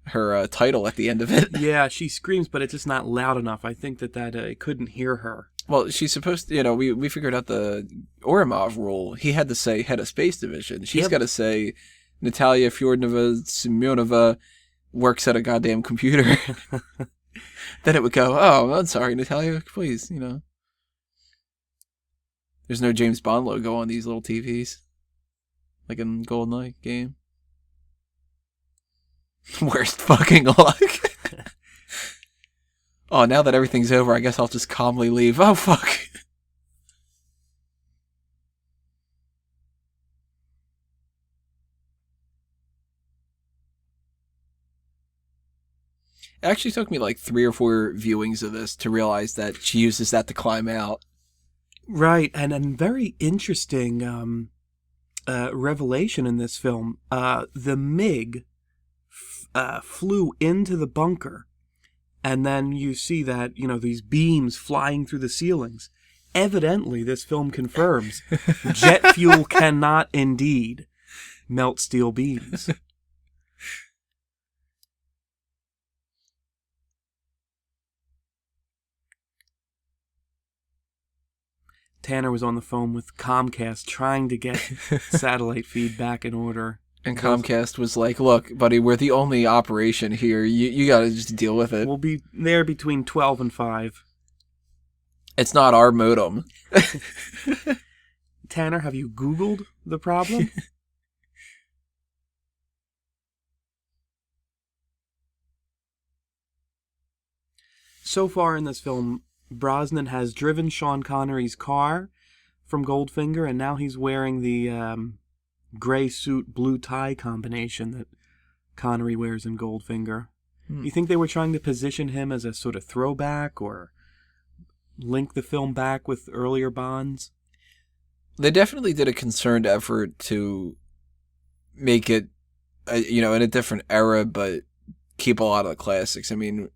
her title at the end of it. Yeah, she screams, but it's just not loud enough. I think that it couldn't hear her. Well, she's supposed to, we figured out the Ourumov rule. He had to say head of space division. She's got to say Natalya Fyodorova Simonova works at a goddamn computer. Then it would go, oh, I'm sorry, Natalya, please, There's no James Bond logo on these little TVs. Like in GoldenEye game. Worst fucking luck. Oh, now that everything's over, I guess I'll just calmly leave. Oh, fuck. It actually took me like 3 or 4 viewings of this to realize that she uses that to climb out. Right, and very interesting revelation in this film. The MiG flew into the bunker, and then you see that, these beams flying through the ceilings. Evidently, this film confirms jet fuel cannot indeed melt steel beams. Tanner was on the phone with Comcast trying to get satellite feed back in order. And Comcast was like, look, buddy, we're the only operation here. You got to just deal with it. We'll be there between 12 and 5. It's not our modem. Tanner, have you Googled the problem? So far in this film, Brosnan has driven Sean Connery's car from Goldfinger, and now he's wearing the gray suit, blue tie combination that Connery wears in Goldfinger. You think they were trying to position him as a sort of throwback or link the film back with earlier Bonds? They definitely did a concerned effort to make it, in a different era, but keep a lot of the classics. I mean,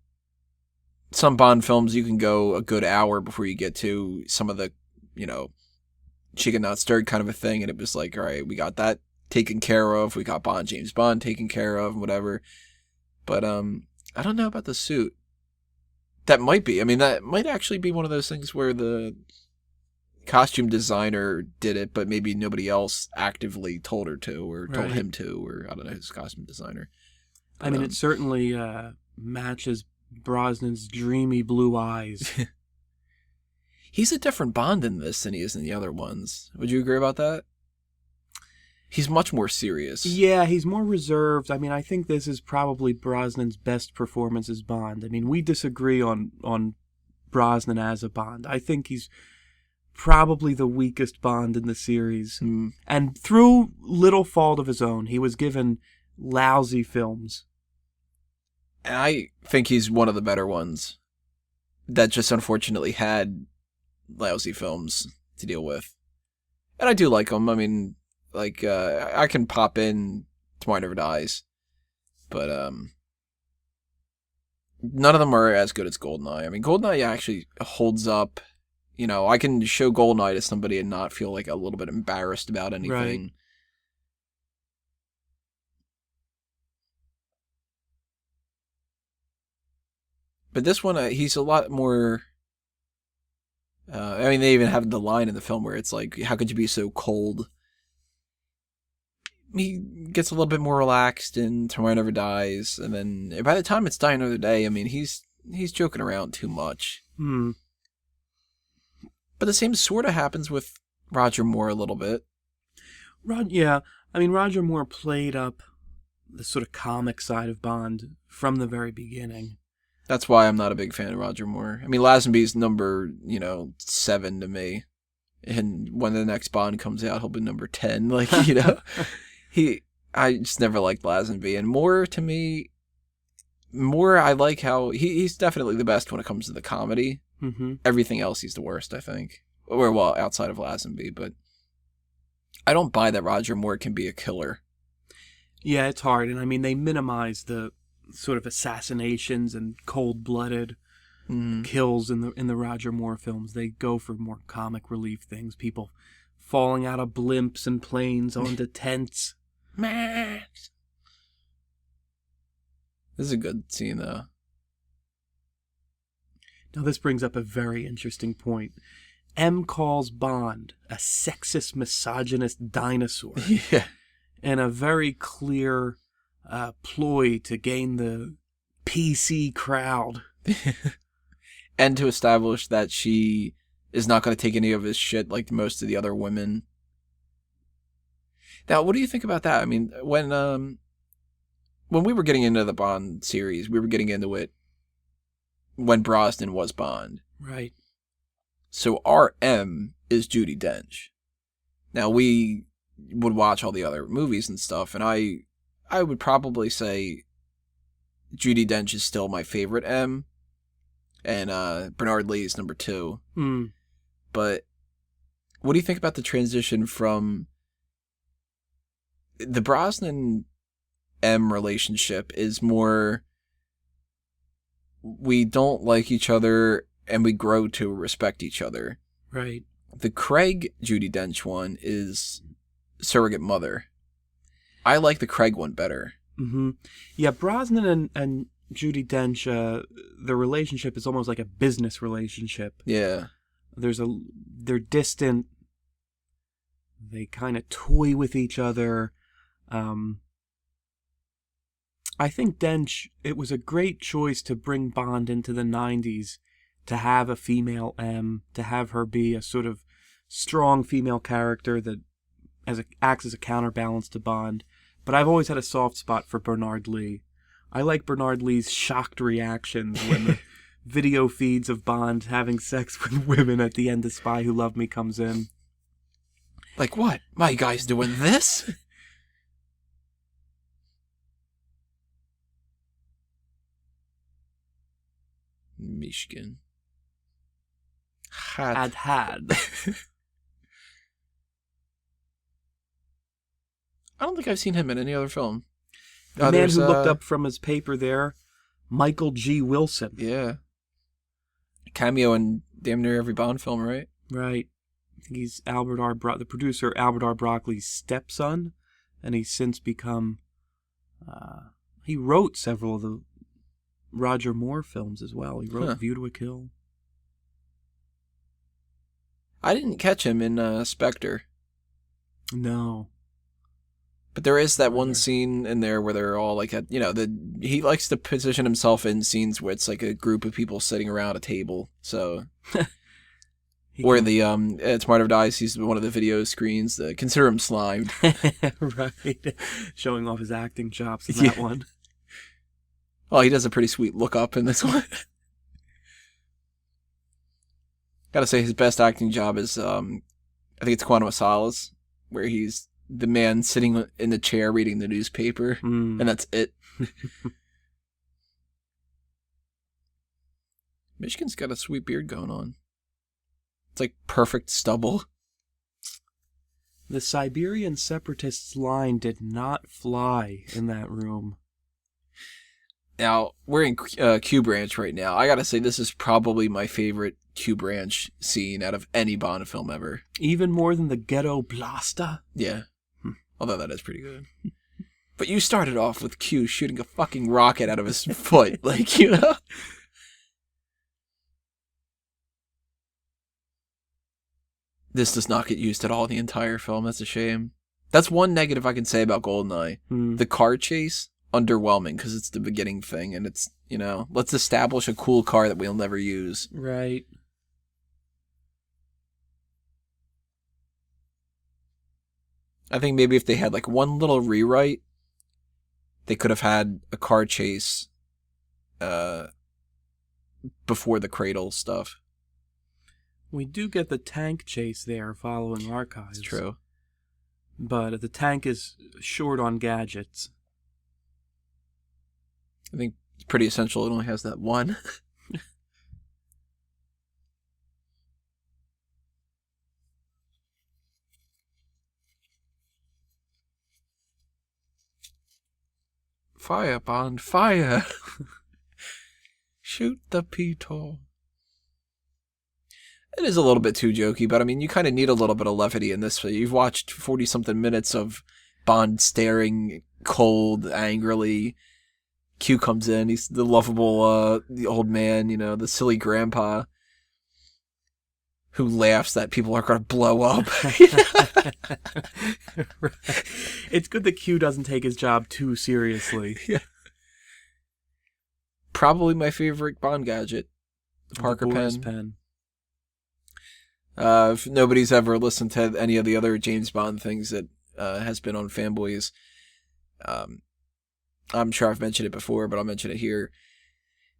some Bond films you can go a good hour before you get to some of the, chicken not stirred kind of a thing, and it was like, all right, we got that taken care of, we got James Bond taken care of, whatever. But I don't know about the suit. That might be. I mean, that might actually be one of those things where the costume designer did it, but maybe nobody else actively told her to, or told him to, or I don't know, his costume designer. But, I mean, it certainly matches Brosnan's dreamy blue eyes. He's a different Bond in this than he is in the other ones. Would you agree about that? He's much more serious. Yeah, he's more reserved. I mean, I think this is probably Brosnan's best performance as Bond. I mean, we disagree on Brosnan as a Bond. I think he's probably the weakest Bond in the series. And through little fault of his own, he was given lousy films. And I think he's one of the better ones that just unfortunately had lousy films to deal with. And I do like him. I mean, like, I can pop in Tomorrow Never Dies, but none of them are as good as GoldenEye. I mean, GoldenEye actually holds up. I can show GoldenEye to somebody and not feel like a little bit embarrassed about anything. Right. But this one, he's a lot more... I mean, they even have the line in the film where it's like, how could you be so cold? He gets a little bit more relaxed in Tomorrow Never Dies, and then by the time it's Die Another Day, I mean, he's joking around too much. But the same sort of happens with Roger Moore a little bit. Yeah, I mean, Roger Moore played up the sort of comic side of Bond from the very beginning. That's why I'm not a big fan of Roger Moore. I mean, Lazenby's number, 7 to me. And when the next Bond comes out, he'll be number 10. Like, I just never liked Lazenby. And Moore, to me, I like how he's definitely the best when it comes to the comedy. Everything else, he's the worst, I think. Or, well, outside of Lazenby. But I don't buy that Roger Moore can be a killer. Yeah, it's hard. And I mean, they minimize the sort of assassinations and cold-blooded kills in the Roger Moore films. They go for more comic relief things. People falling out of blimps and planes onto tents. Max. This is a good scene, though. Now, this brings up a very interesting point. M calls Bond a sexist, misogynist dinosaur. Yeah. And a very clear ploy to gain the PC crowd. And to establish that she is not going to take any of his shit like most of the other women. Now, what do you think about that? I mean, when we were getting into the Bond series, we were getting into it when Brosnan was Bond. Right. So our M is Judi Dench. Now, we would watch all the other movies and stuff, and I would probably say Judi Dench is still my favorite M, and Bernard Lee is number 2. But what do you think about the transition from the Brosnan M relationship is more we don't like each other and we grow to respect each other. Right. The Craig Judi Dench one is surrogate mother. I like the Craig one better. Mm-hmm. Yeah, Brosnan and Judi Dench, their relationship is almost like a business relationship. Yeah. They're distant. They kind of toy with each other. I think Dench, it was a great choice to bring Bond into the 90s, to have a female M, to have her be a sort of strong female character that acts as a counterbalance to Bond. But I've always had a soft spot for Bernard Lee. I like Bernard Lee's shocked reactions when the video feeds of Bond having sex with women at the end of Spy Who Loved Me comes in. Like, what? My guy's doing this? Michigan. Had. I don't think I've seen him in any other film. The man who looked up from his paper there, Michael G. Wilson. Yeah. Cameo in damn near every Bond film, right? Right. I think he's the producer Albert R. Broccoli's stepson, and he's since become... he wrote several of the Roger Moore films as well. He wrote View to a Kill. I didn't catch him in Spectre. No. But there is that one scene in there where they're all like, he likes to position himself in scenes where it's like a group of people sitting around a table. So, or it's Martyr Dice, he's one of the video screens. Consider him slimed. Right. Showing off his acting chops in that one. Oh, he does a pretty sweet look up in this one. Gotta say, his best acting job is, I think it's Quantum of Solace, where he's the man sitting in the chair reading the newspaper, and that's it. Michigan's got a sweet beard going on. It's like perfect stubble. The Siberian separatists' line did not fly in that room. Now, we're in Q Branch right now. I gotta say, this is probably my favorite Q Branch scene out of any Bond film ever. Even more than the Ghetto Blaster? Yeah. Although that is pretty good. But you started off with Q shooting a fucking rocket out of his foot. Like, you know? This does not get used at all in the entire film. That's a shame. That's one negative I can say about GoldenEye. The car chase, underwhelming, because it's the beginning thing, and it's, let's establish a cool car that we'll never use. Right. I think maybe if they had like one little rewrite, they could have had a car chase before the cradle stuff. We do get the tank chase there following Archives. It's true. But the tank is short on gadgets. I think it's pretty essential it only has that one. Fire, Bond, fire! Shoot the P-Tor. It is a little bit too jokey, but I mean, you kind of need a little bit of levity in this. You've watched 40-something minutes of Bond staring cold, angrily. Q comes in, he's the lovable the old man, the silly grandpa who laughs that people are going to blow up. It's good that Q doesn't take his job too seriously. Yeah. Probably my favorite Bond gadget, the Parker pen. If nobody's ever listened to any of the other James Bond things that has been on Fanboys, I'm sure I've mentioned it before, but I'll mention it here.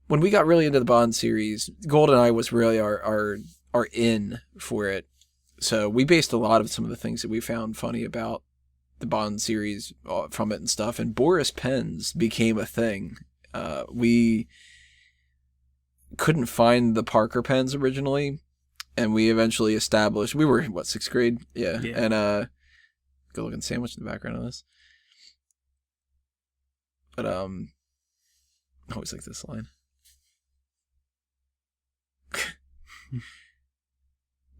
When we got really into the Bond series, GoldenEye was really our in for it. So we based a lot of some of the things that we found funny about the Bond series from it and stuff. And Boris pens became a thing. We couldn't find the Parker pens originally, and we eventually established, we were, what, 6th grade? Yeah. And good looking sandwich in the background of this. But I always like this line.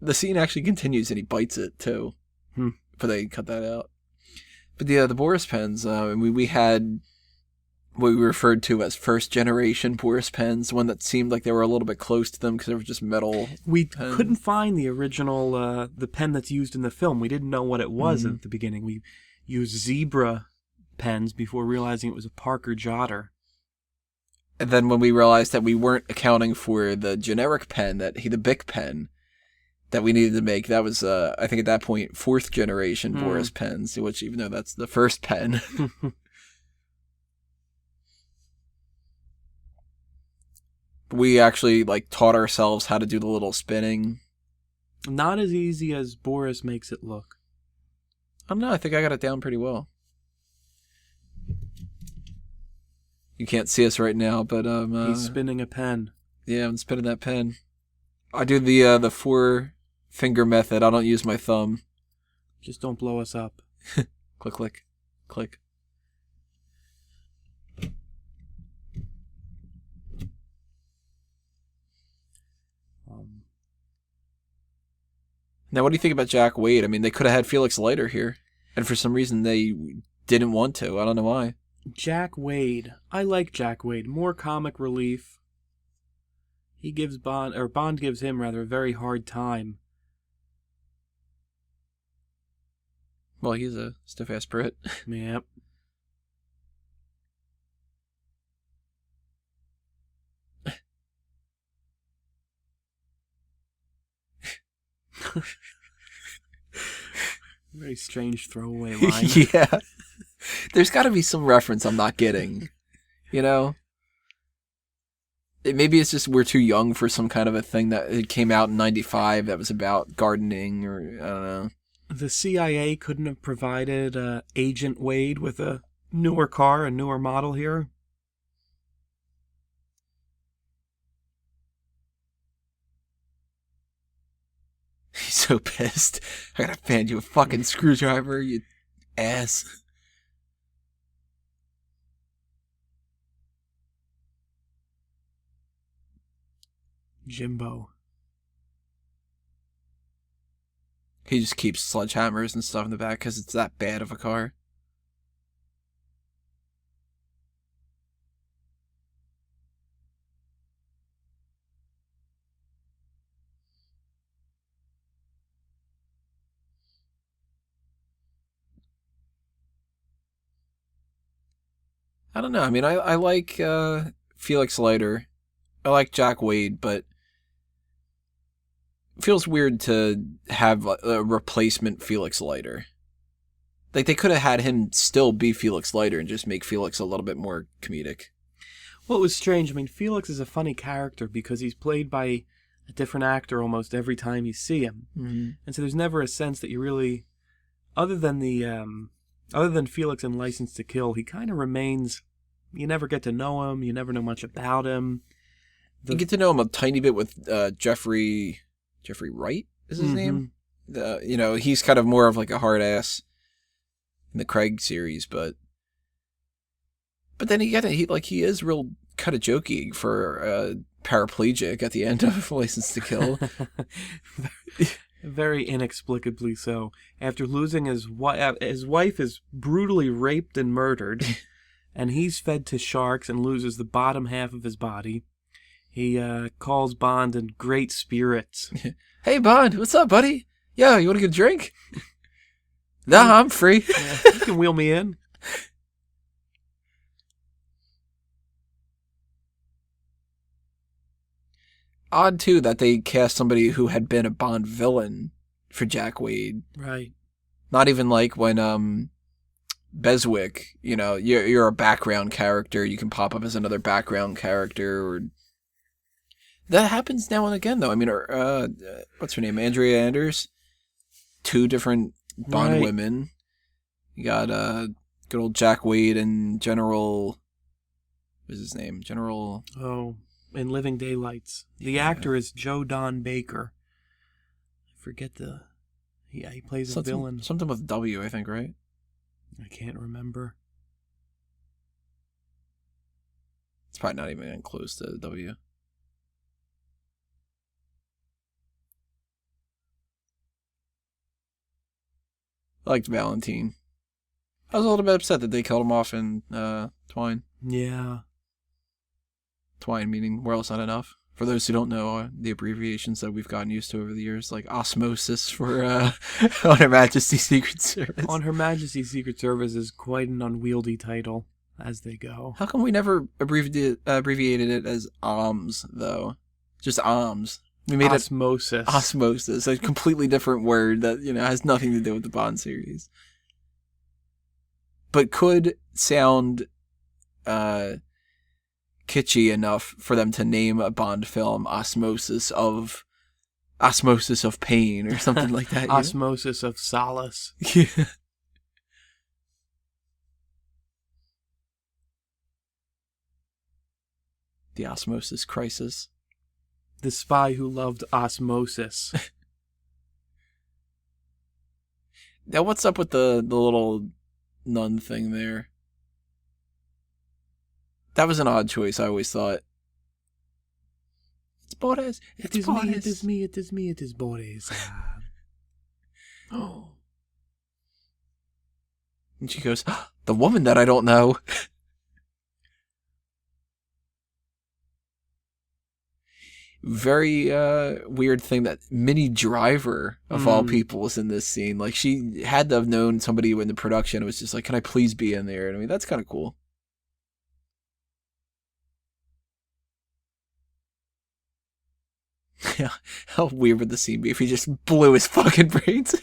The scene actually continues and he bites it too. But they cut that out. But the Boris pens, we had what we referred to as first generation Boris pens, the one that seemed like they were a little bit close to them because they were just metal. We pens. Couldn't find the original, the pen that's used in the film. We didn't know what it was at the beginning. We used zebra pens before realizing it was a Parker jotter. And then when we realized that we weren't accounting for the generic pen, the Bic pen that we needed to make, that was, I think at that point, 4th generation Boris pens, which even though that's the first pen. We actually taught ourselves how to do the little spinning. Not as easy as Boris makes it look. I don't know. I think I got it down pretty well. You can't see us right now, but he's spinning a pen. Yeah, I'm spinning that pen. I do the 4-finger method. I don't use my thumb. Just don't blow us up. Click, click, click. Now, what do you think about Jack Wade? I mean, they could have had Felix Leiter here, and for some reason they didn't want to. I don't know why. Jack Wade. I like Jack Wade. More comic relief. He gives Bond gives him rather a very hard time. Well, he's a stiff-ass Brit. Yep. Very strange throwaway line. Yeah. There's got to be some reference I'm not getting. You know? Maybe it's just we're too young for some kind of a thing that it came out in 95 that was about gardening, or I don't know. The CIA couldn't have provided Agent Wade with a newer car, a newer model here. He's so pissed. I gotta fan you a fucking screwdriver, you ass. Jimbo. He just keeps sledgehammers and stuff in the back because it's that bad of a car. I don't know. I mean, I like Felix Leiter. I like Jack Wade, but it feels weird to have a replacement Felix Leiter. Like, they could have had him still be Felix Leiter and just make Felix a little bit more comedic. Well, it was strange. I mean, Felix is a funny character because he's played by a different actor almost every time you see him. Mm-hmm. And so there's never a sense that you really, other than Felix in License to Kill, he kind of remains, you never get to know him, you never know much about him. You get to know him a tiny bit with Jeffrey Wright is his name. He's kind of more of like a hard ass in the Craig series, but then he is real kind of jokey for a paraplegic at the end of License to Kill. Very inexplicably so. After losing his wife is brutally raped and murdered, and he's fed to sharks and loses the bottom half of his body. He calls Bond in great spirits. Hey, Bond, what's up, buddy? Yo, you want to get a drink? Nah, I'm free. Yeah, you can wheel me in. Odd, too, that they cast somebody who had been a Bond villain for Jack Wade. Right. Not even like when Beswick, you're a background character. You can pop up as another background character. Or that happens now and again, though. I mean, what's her name? Andrea Anders. 2 different Bond women. You got good old Jack Wade and General was his name? General... Oh, in Living Daylights. The actor is Joe Don Baker. I forget the... Yeah, he plays a villain. Something with W, I think, right? I can't remember. It's probably not even close to W. I liked Valentin. I was a little bit upset that they killed him off in Twine. Yeah. Twine meaning World Is Not Enough. For those who don't know, the abbreviations that we've gotten used to over the years, like Osmosis for On Her Majesty's Secret Service. On Her Majesty's Secret Service is quite an unwieldy title as they go. How come we never abbreviated it as OMS, though? Just OMS. We made Osmosis. Osmosis, a completely different word that, has nothing to do with the Bond series. But could sound kitschy enough for them to name a Bond film Osmosis of Pain or something like that. Osmosis of Solace. Yeah. The Osmosis Crisis. The Spy Who Loved Osmosis. Now, what's up with the little nun thing there? That was an odd choice, I always thought. It's Boris. It is me, it is me, it is me, it is Boris. Oh. And she goes, the woman that I don't know. Very weird thing that Minnie Driver, of all people, was in this scene. Like, she had to have known somebody in the production. It was just like, can I please be in there? And I mean, that's kind of cool. Yeah, how weird would the scene be if he just blew his fucking brains?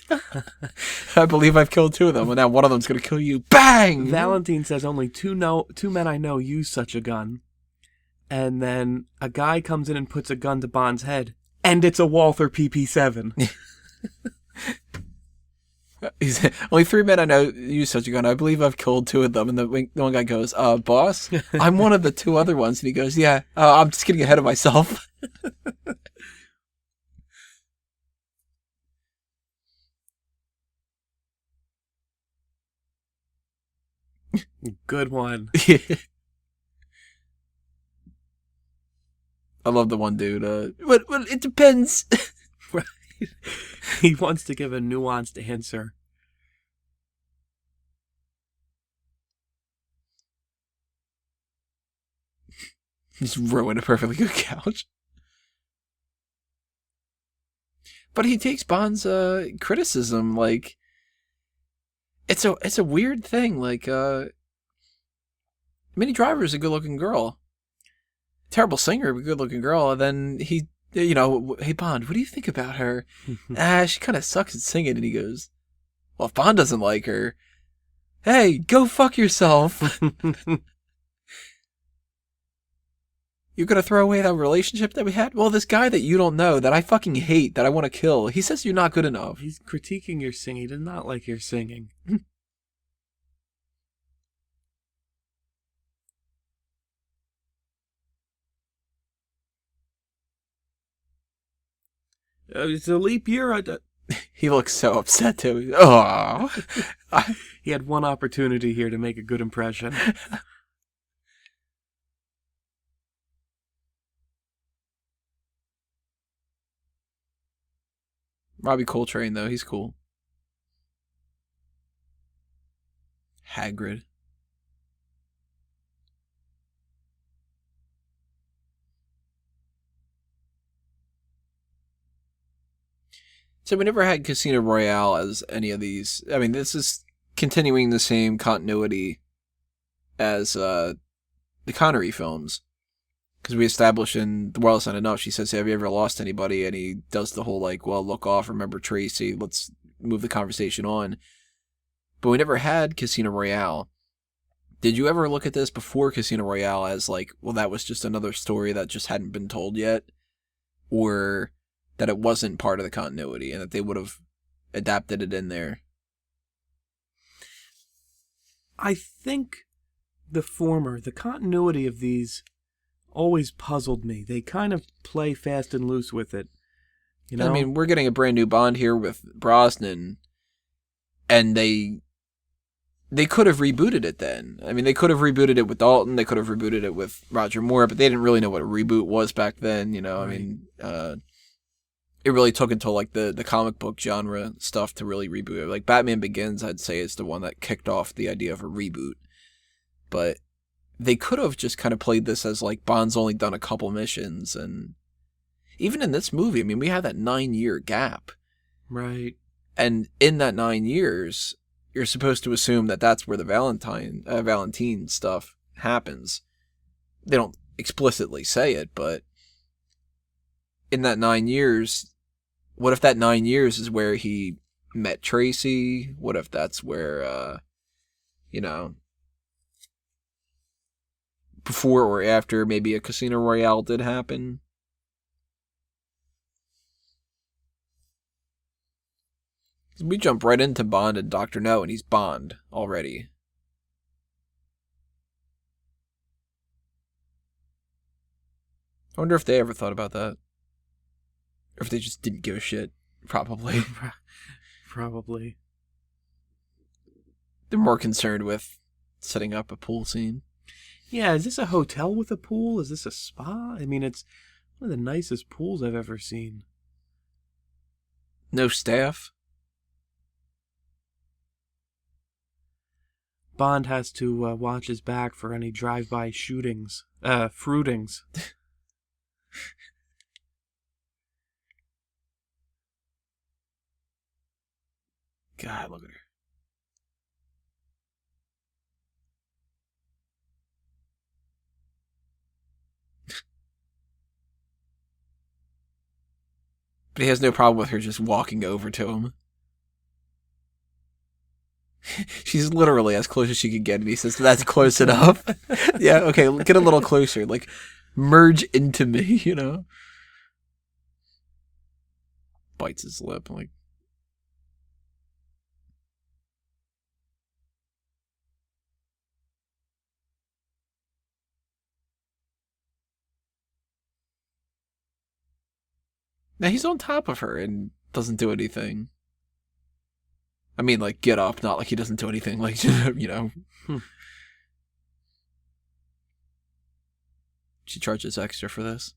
I believe I've killed 2 of them, and now one of them's going to kill you. Bang! Valentin says only two men I know use such a gun. And then a guy comes in and puts a gun to Bond's head, and it's a Walther PP7. Only 3 men I know use such a gun. I believe I've killed 2 of them. And the one guy goes, boss, I'm one of the 2 other ones. And he goes, yeah, I'm just getting ahead of myself. Good one. I love the one dude. Well, it depends. Right. He wants to give a nuanced answer. He's ruined a perfectly good couch. But he takes Bond's criticism like it's a weird thing. Like Minnie Driver's a good-looking girl. Terrible singer, but good-looking girl. And then he, hey Bond, what do you think about her? She kind of sucks at singing. And he goes, well, if Bond doesn't like her, hey, go fuck yourself. You're going to throw away that relationship that we had? Well, this guy that you don't know, that I fucking hate, that I want to kill, he says you're not good enough. He's critiquing your singing. He does not like your singing. It's a leap year. He looks so upset, too. Oh. He had one opportunity here to make a good impression. Robbie Coltrane, though, he's cool. Hagrid. So we never had Casino Royale as any of these. I mean, this is continuing the same continuity as the Connery films. Because we established in The World Is Not Enough, she says, have you ever lost anybody? And he does the whole, like, well, look off, remember Tracy, let's move the conversation on. But we never had Casino Royale. Did you ever look at this before Casino Royale as, like, well, that was just another story that just hadn't been told yet? Or that it wasn't part of the continuity and that they would have adapted it in there? I think the former. The continuity of these always puzzled me. They kind of play fast and loose with it. You know? I mean, we're getting a brand new Bond here with Brosnan, and they could have rebooted it then. I mean, they could have rebooted it with Dalton, they could have rebooted it with Roger Moore, but they didn't really know what a reboot was back then, you know? Right. I mean, it really took until, like, the comic book genre stuff to really reboot it. Like, Batman Begins, I'd say, is the one that kicked off the idea of a reboot. But they could have just kind of played this as, like, Bond's only done a couple missions, and even in this movie, I mean, we had that 9-year gap. Right. And in that 9 years, you're supposed to assume that that's where the Valentin stuff happens. They don't explicitly say it, but in that 9 years, what if that 9 years is where he met Tracy? What if that's where, before or after maybe a Casino Royale did happen? We jump right into Bond and Dr. No, and he's Bond already. I wonder if they ever thought about that. Or if they just didn't give a shit. Probably. Probably. They're more concerned with setting up a pool scene. Yeah, is this a hotel with a pool? Is this a spa? I mean, it's one of the nicest pools I've ever seen. No staff? Bond has to watch his back for any drive-by fruitings. God, look at her. But he has no problem with her just walking over to him. She's literally as close as she can get, and he says, that's close enough. Yeah, okay, get a little closer. Like, merge into me, you know? Bites his lip, like... Now, he's on top of her and doesn't do anything. I mean, like, get up, not like he doesn't do anything, like, you know. She charges extra for this.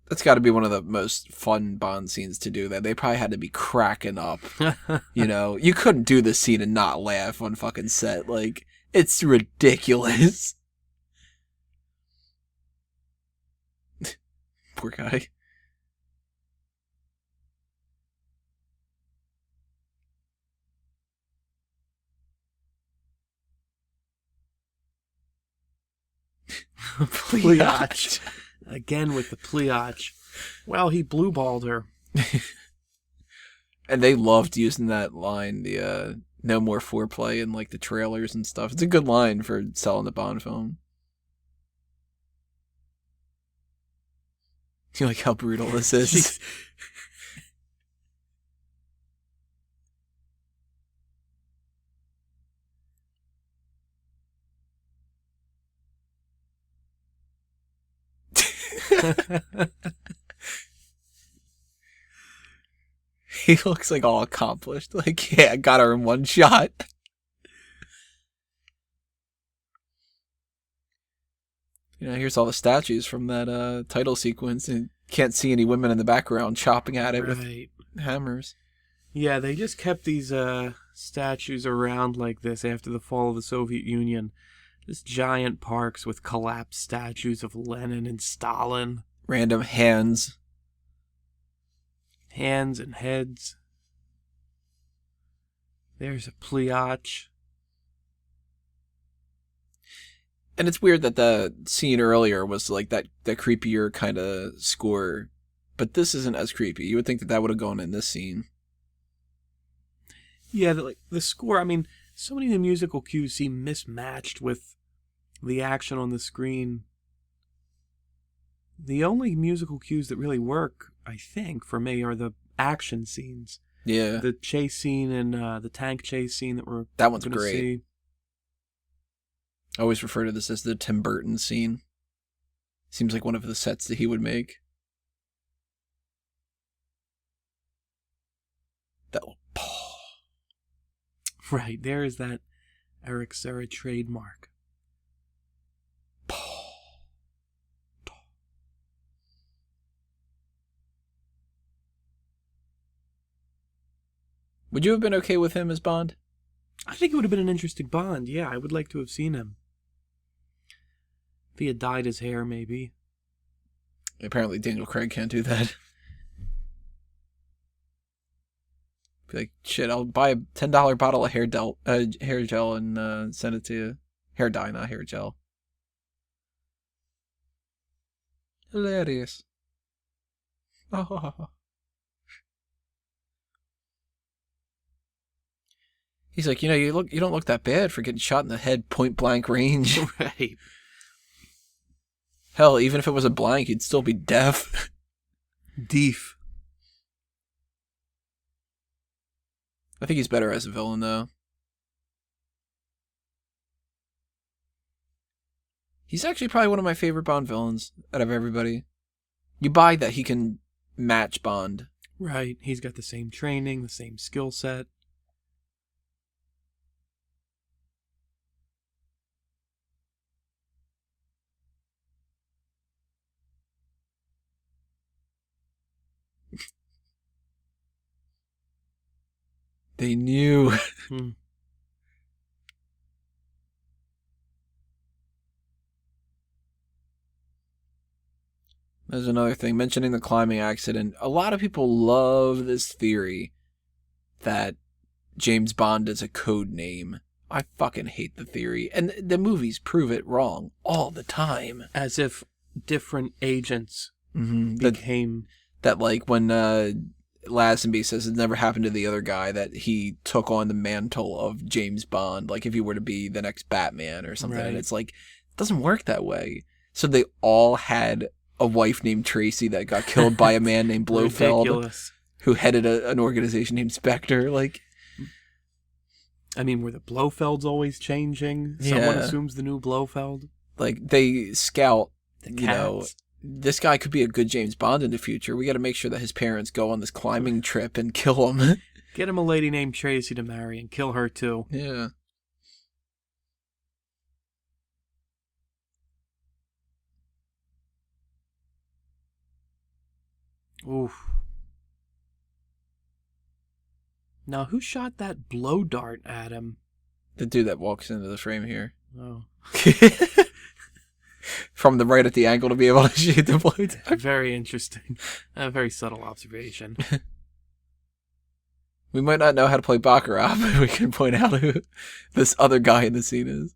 That's got to be one of the most fun Bond scenes to do. That they probably had to be cracking up. You know, you couldn't do this scene and not laugh on fucking set. Like, it's ridiculous. Poor guy. Pliage. Again with the pliage. Well, he blue-balled her. And they loved using that line, the no more foreplay in like the trailers and stuff. It's a good line for selling the Bond film. You like how brutal this is? He looks like all accomplished. Like, yeah, I got her in one shot. You know, here's all the statues from that title sequence, and can't see any women in the background chopping at it with hammers. Yeah, they just kept these statues around like this after the fall of the Soviet Union. Just giant parks with collapsed statues of Lenin and Stalin. Random hands. Hands and heads. There's a pliage. And it's weird that the scene earlier was like that creepier kind of score, but this isn't as creepy. You would think that would have gone in this scene. Yeah, the score, I mean, so many of the musical cues seem mismatched with the action on the screen. The only musical cues that really work, I think, for me, are the action scenes. Yeah. The chase scene and the tank chase scene that one's gonna great. see. I always refer to this as the Tim Burton scene. Seems like one of the sets that he would make. That Right, there is that Eric Serra trademark. Would you have been okay with him as Bond? I think it would have been an interesting Bond. Yeah, I would like to have seen him. If he had dyed his hair, maybe. Apparently Daniel Craig can't do that. Be like, shit, I'll buy a $10 bottle of hair gel and send it to you. Hair dye, not hair gel. Hilarious. Oh. He's like, you don't look that bad for getting shot in the head point blank range. Right. Hell, even if it was a blank, you'd still be deaf. Deaf. I think he's better as a villain, though. He's actually probably one of my favorite Bond villains out of everybody. You buy that he can match Bond. Right. He's got the same training, the same skill set. They knew. There's another thing, mentioning the climbing accident. A lot of people love this theory that James Bond is a code name. I fucking hate the theory. And the movies prove it wrong all the time. As if different agents became... That like when Lazenby says it never happened to the other guy, that he took on the mantle of James Bond, like if he were to be the next Batman or something. Right. And it's like, it doesn't work that way. So they all had a wife named Tracy that got killed by a man named Blofeld. Ridiculous. Who headed an organization named Spectre. Like, I mean, were the Blofelds always changing? Someone assumes the new Blofeld. Like, they scout, this guy could be a good James Bond in the future. We got to make sure that his parents go on this climbing trip and kill him. Get him a lady named Tracy to marry and kill her too. Yeah. Oof. Now, who shot that blow dart at him? The dude that walks into the frame here. Oh. From the right at the angle to be able to shoot the blow dart. Very interesting. A very subtle observation. We might not know how to play Baccarat, but we can point out who this other guy in the scene is.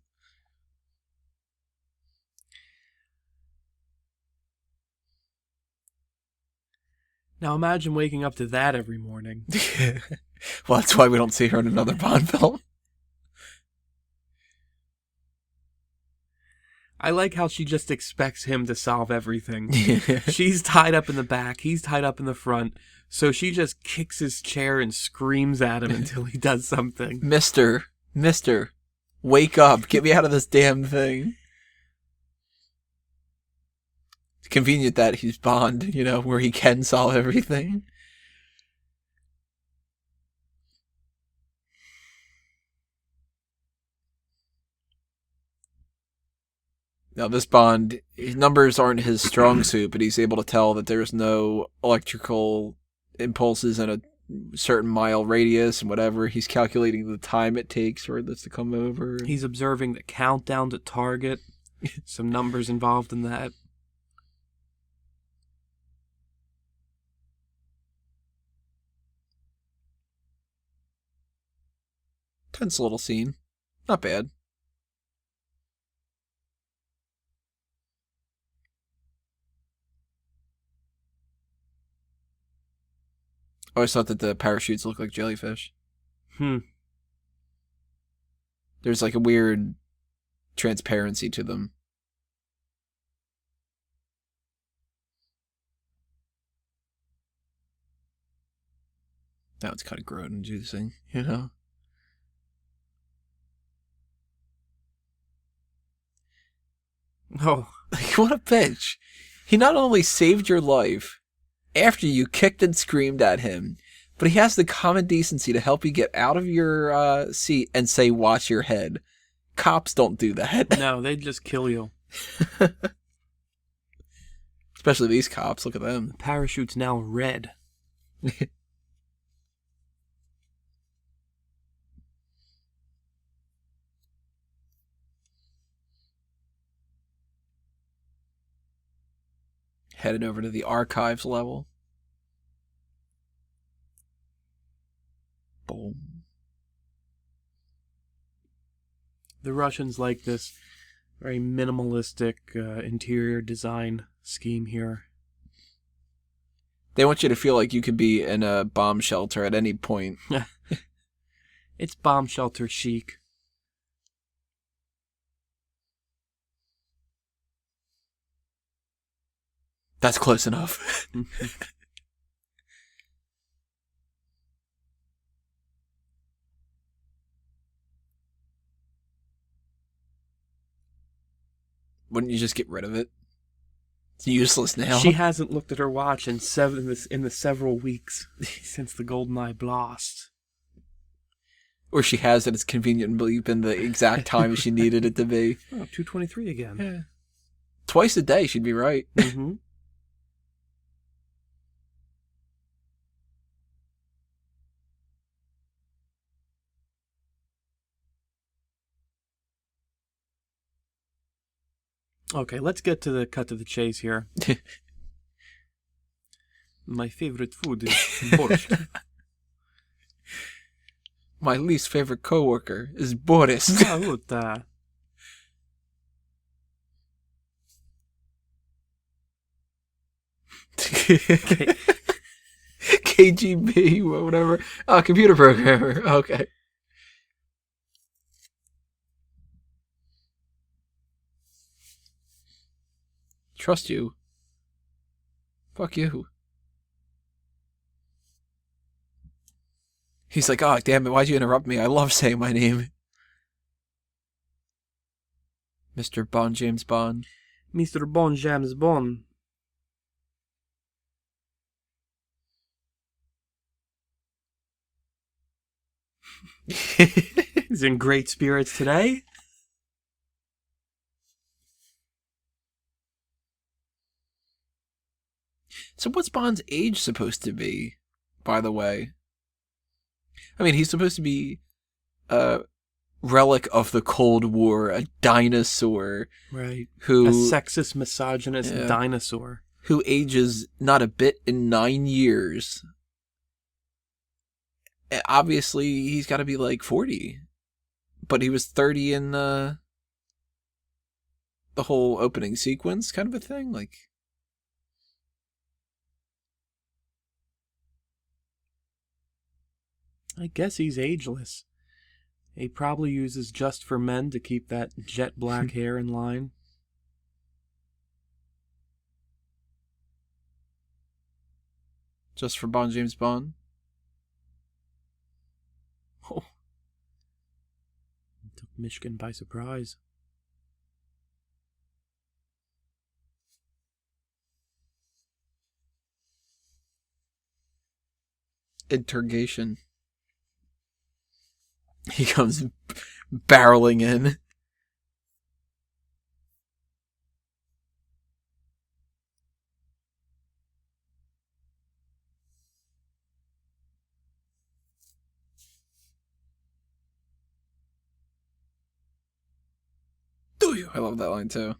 Now imagine waking up to that every morning. Well, that's why we don't see her in another Bond film. I like how she just expects him to solve everything. She's tied up in the back, he's tied up in the front, so she just kicks his chair and screams at him until he does something. Mister, wake up, get me out of this damn thing. It's convenient that he's Bond, where he can solve everything. Now, this Bond, his numbers aren't his strong suit, but he's able to tell that there's no electrical impulses in a certain mile radius and whatever. He's calculating the time it takes for this to come over. He's observing the countdown to target. Some numbers involved in that. Tense little scene. Not bad. I always thought that the parachutes look like jellyfish. There's like a weird transparency to them. Now it's kind of growing and juicing, you know? Oh. Like, what a bitch. He not only saved your life after you kicked and screamed at him, but he has the common decency to help you get out of your seat and say, watch your head. Cops don't do that. No, they just kill you. Especially these cops. Look at them. The parachute's now red. Headed over to the archives level. Boom. The Russians like this very minimalistic interior design scheme here. They want you to feel like you could be in a bomb shelter at any point. It's bomb shelter chic. That's close enough. Wouldn't you just get rid of it? It's useless now. She hasn't looked at her watch in the several weeks since the GoldenEye blast. Or she has it, it's conveniently been the exact time she needed it to be. Oh, 2:23 again. Yeah. Twice a day, she'd be right. Mm-hmm. Okay, let's get to the cut to the chase here. My favorite food is borscht. My least favorite coworker is Boris. Saluta. KGB, whatever. Oh, computer programmer. Okay. Trust you. Fuck you. He's like, oh, damn it, why'd you interrupt me? I love saying my name. Mr. Bond, James Bond. Mr. Bond, James Bond. He's in great spirits today. So what's Bond's age supposed to be, by the way? I mean, he's supposed to be a relic of the Cold War, a dinosaur. Right. Who, a sexist, misogynist dinosaur. Who ages not a bit in 9 years. Obviously, he's got to be like 40. But he was 30 in the whole opening sequence kind of a thing. Like, I guess he's ageless. He probably uses Just for Men to keep that jet black hair in line. Just for Bond, James Bond. Oh. Took Michigan by surprise. Interrogation. He comes barreling in. Do you? I love that line too.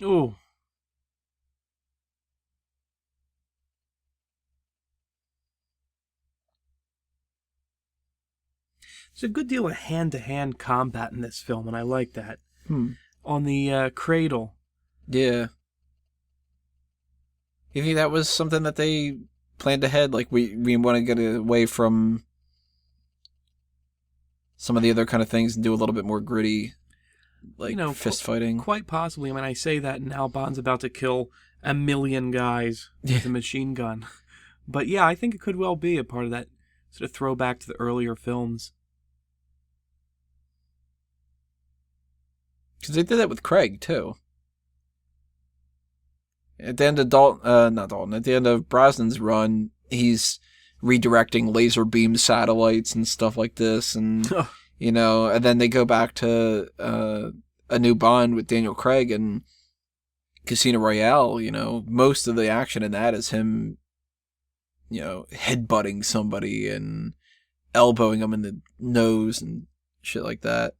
Ooh. There's a good deal of hand-to-hand combat in this film, and I like that. On the cradle. Yeah. You think that was something that they planned ahead? Like, we want to get away from some of the other kind of things and do a little bit more gritty, like, fist fighting? Quite possibly. I mean, I say that, and now Bond's about to kill 1 million guys with a machine gun. But yeah, I think it could well be a part of that sort of throwback to the earlier films. Because they did that with Craig, too. At the end of at the end of Brosnan's run, he's redirecting laser beam satellites and stuff like this, and and then they go back to a new Bond with Daniel Craig and Casino Royale. Most of the action in that is him, headbutting somebody and elbowing them in the nose and shit like that.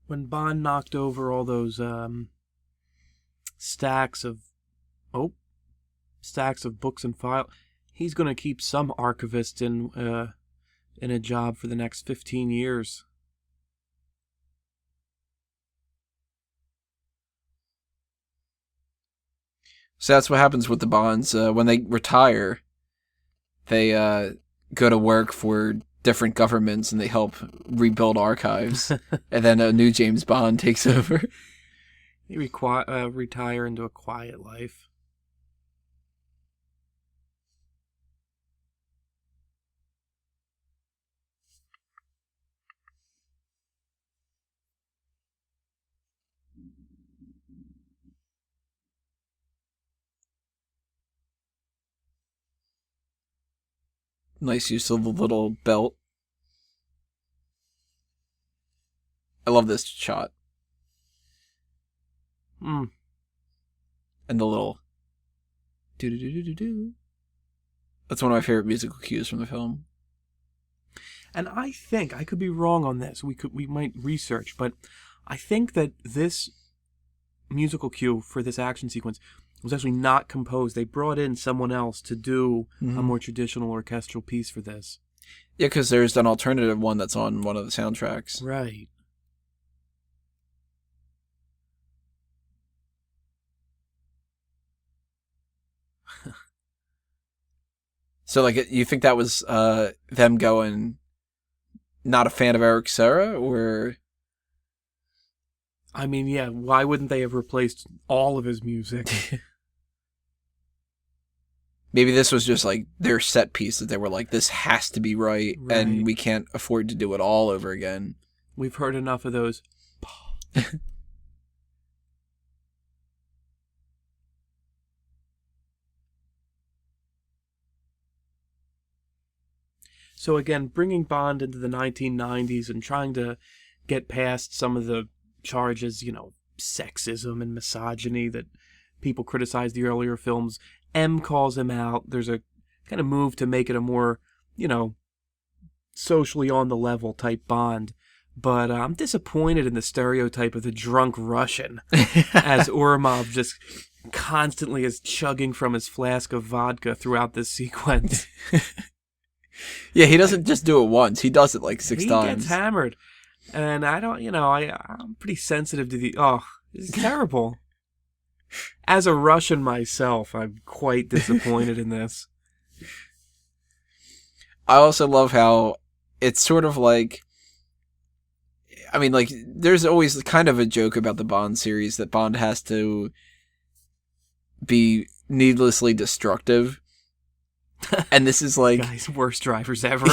When Bond knocked over all those stacks of books and files, he's going to keep some archivist in a job for the next 15 years. So that's what happens with the Bonds. When they retire, they go to work for different governments and they help rebuild archives. And then a new James Bond takes over. They retire into a quiet life. Nice use of the little belt. I love this shot. And the little do-do-do-do-do-do. That's one of my favorite musical cues from the film. And I think, I could be wrong on this, we might research, but I think that this musical cue for this action sequence was actually not composed. They brought in someone else to do a more traditional orchestral piece for this. Yeah, because there's an alternative one that's on one of the soundtracks. Right. So, like, you think that was them going, not a fan of Eric Serra, or? I mean, yeah, why wouldn't they have replaced all of his music? Maybe this was just, like, their set piece that they were like, this has to be right, and we can't afford to do it all over again. We've heard enough of those. So again, bringing Bond into the 1990s and trying to get past some of the charges, sexism and misogyny that people criticize the earlier films. M calls him out. There's a kind of move to make it a more, socially on the level type Bond. But I'm disappointed in the stereotype of the drunk Russian, as Ourumov just constantly is chugging from his flask of vodka throughout this sequence. Yeah, he doesn't just do it once. He does it like 6 times. He gets hammered. And I don't, I'm pretty sensitive to it's terrible. As a Russian myself, I'm quite disappointed in this. I also love how it's sort of like, there's always kind of a joke about the Bond series that Bond has to be needlessly destructive. And this is like... Guys, worst drivers ever.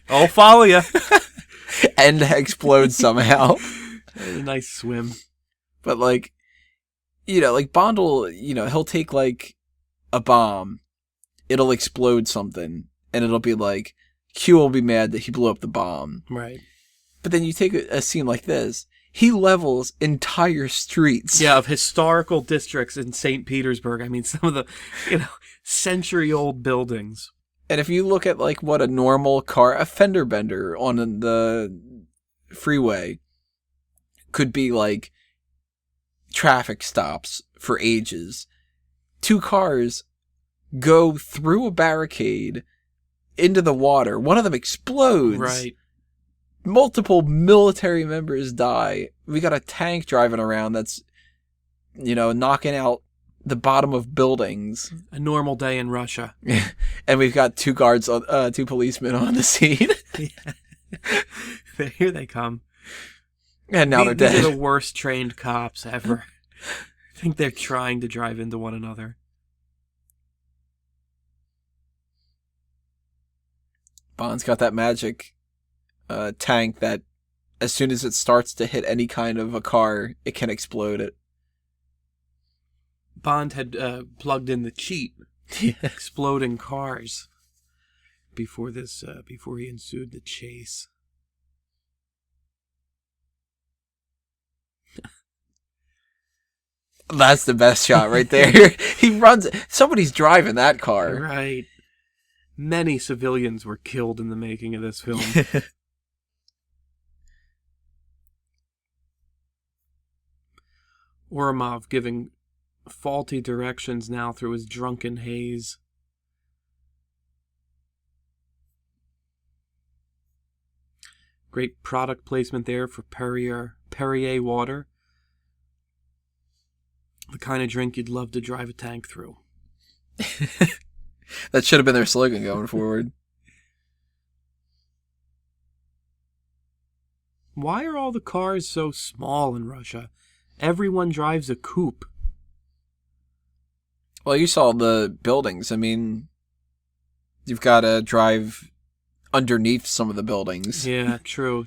I'll follow you. And explode somehow. A nice swim. But like, Bond will, he'll take like a bomb, it'll explode something, and it'll be like, Q will be mad that he blew up the bomb. Right. But then you take a scene like this, he levels entire streets. Yeah, of historical districts in St. Petersburg. I mean, some of the, century-old buildings. And if you look at, like, what a normal car, a fender bender on the freeway could be, like, traffic stops for ages. 2 cars go through a barricade, into the water. One of them explodes. Right. Multiple military members die. We got a tank driving around that's, knocking out the bottom of buildings. A normal day in Russia. And we've got two policemen on the scene. Here they come. And now they're dead. These are the worst trained cops ever. I think they're trying to drive into one another. Bond's got that magic tank that as soon as it starts to hit any kind of a car, it can explode it. Bond had plugged in the cheat, exploding cars, before he ensued the chase. That's the best shot right there. He runs. Somebody's driving that car. Right. Many civilians were killed in the making of this film. Ourumov giving faulty directions now through his drunken haze. Great product placement there for Perrier water. The kind of drink you'd love to drive a tank through. That should have been their slogan going forward. Why are all the cars so small in Russia? Everyone drives a coupe. Well, you saw the buildings. I mean, you've got to drive underneath some of the buildings. Yeah, true.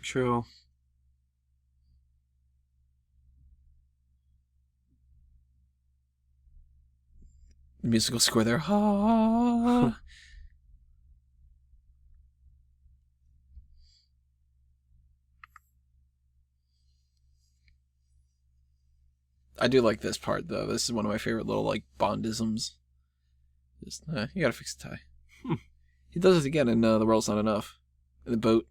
The musical score there. Ah. I do like this part, though. This is one of my favorite little, Bondisms. Just, you gotta fix the tie. He does it again in The World's Not Enough. In the boat.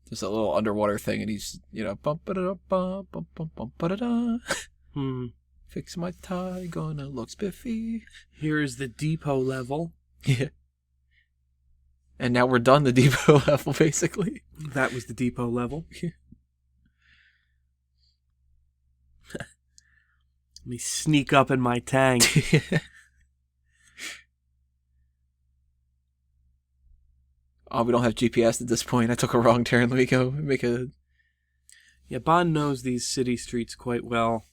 There's that little underwater thing, and he's, bum-ba-da-da-bum-bum-bum-ba-da-da. Fix my tie, gonna look spiffy. Here's the depot level. Yeah. And now we're done the depot level, basically. That was the depot level. Let me sneak up in my tank. Oh, we don't have GPS at this point. I took a wrong turn. Let me go make a... Yeah, Bond knows these city streets quite well.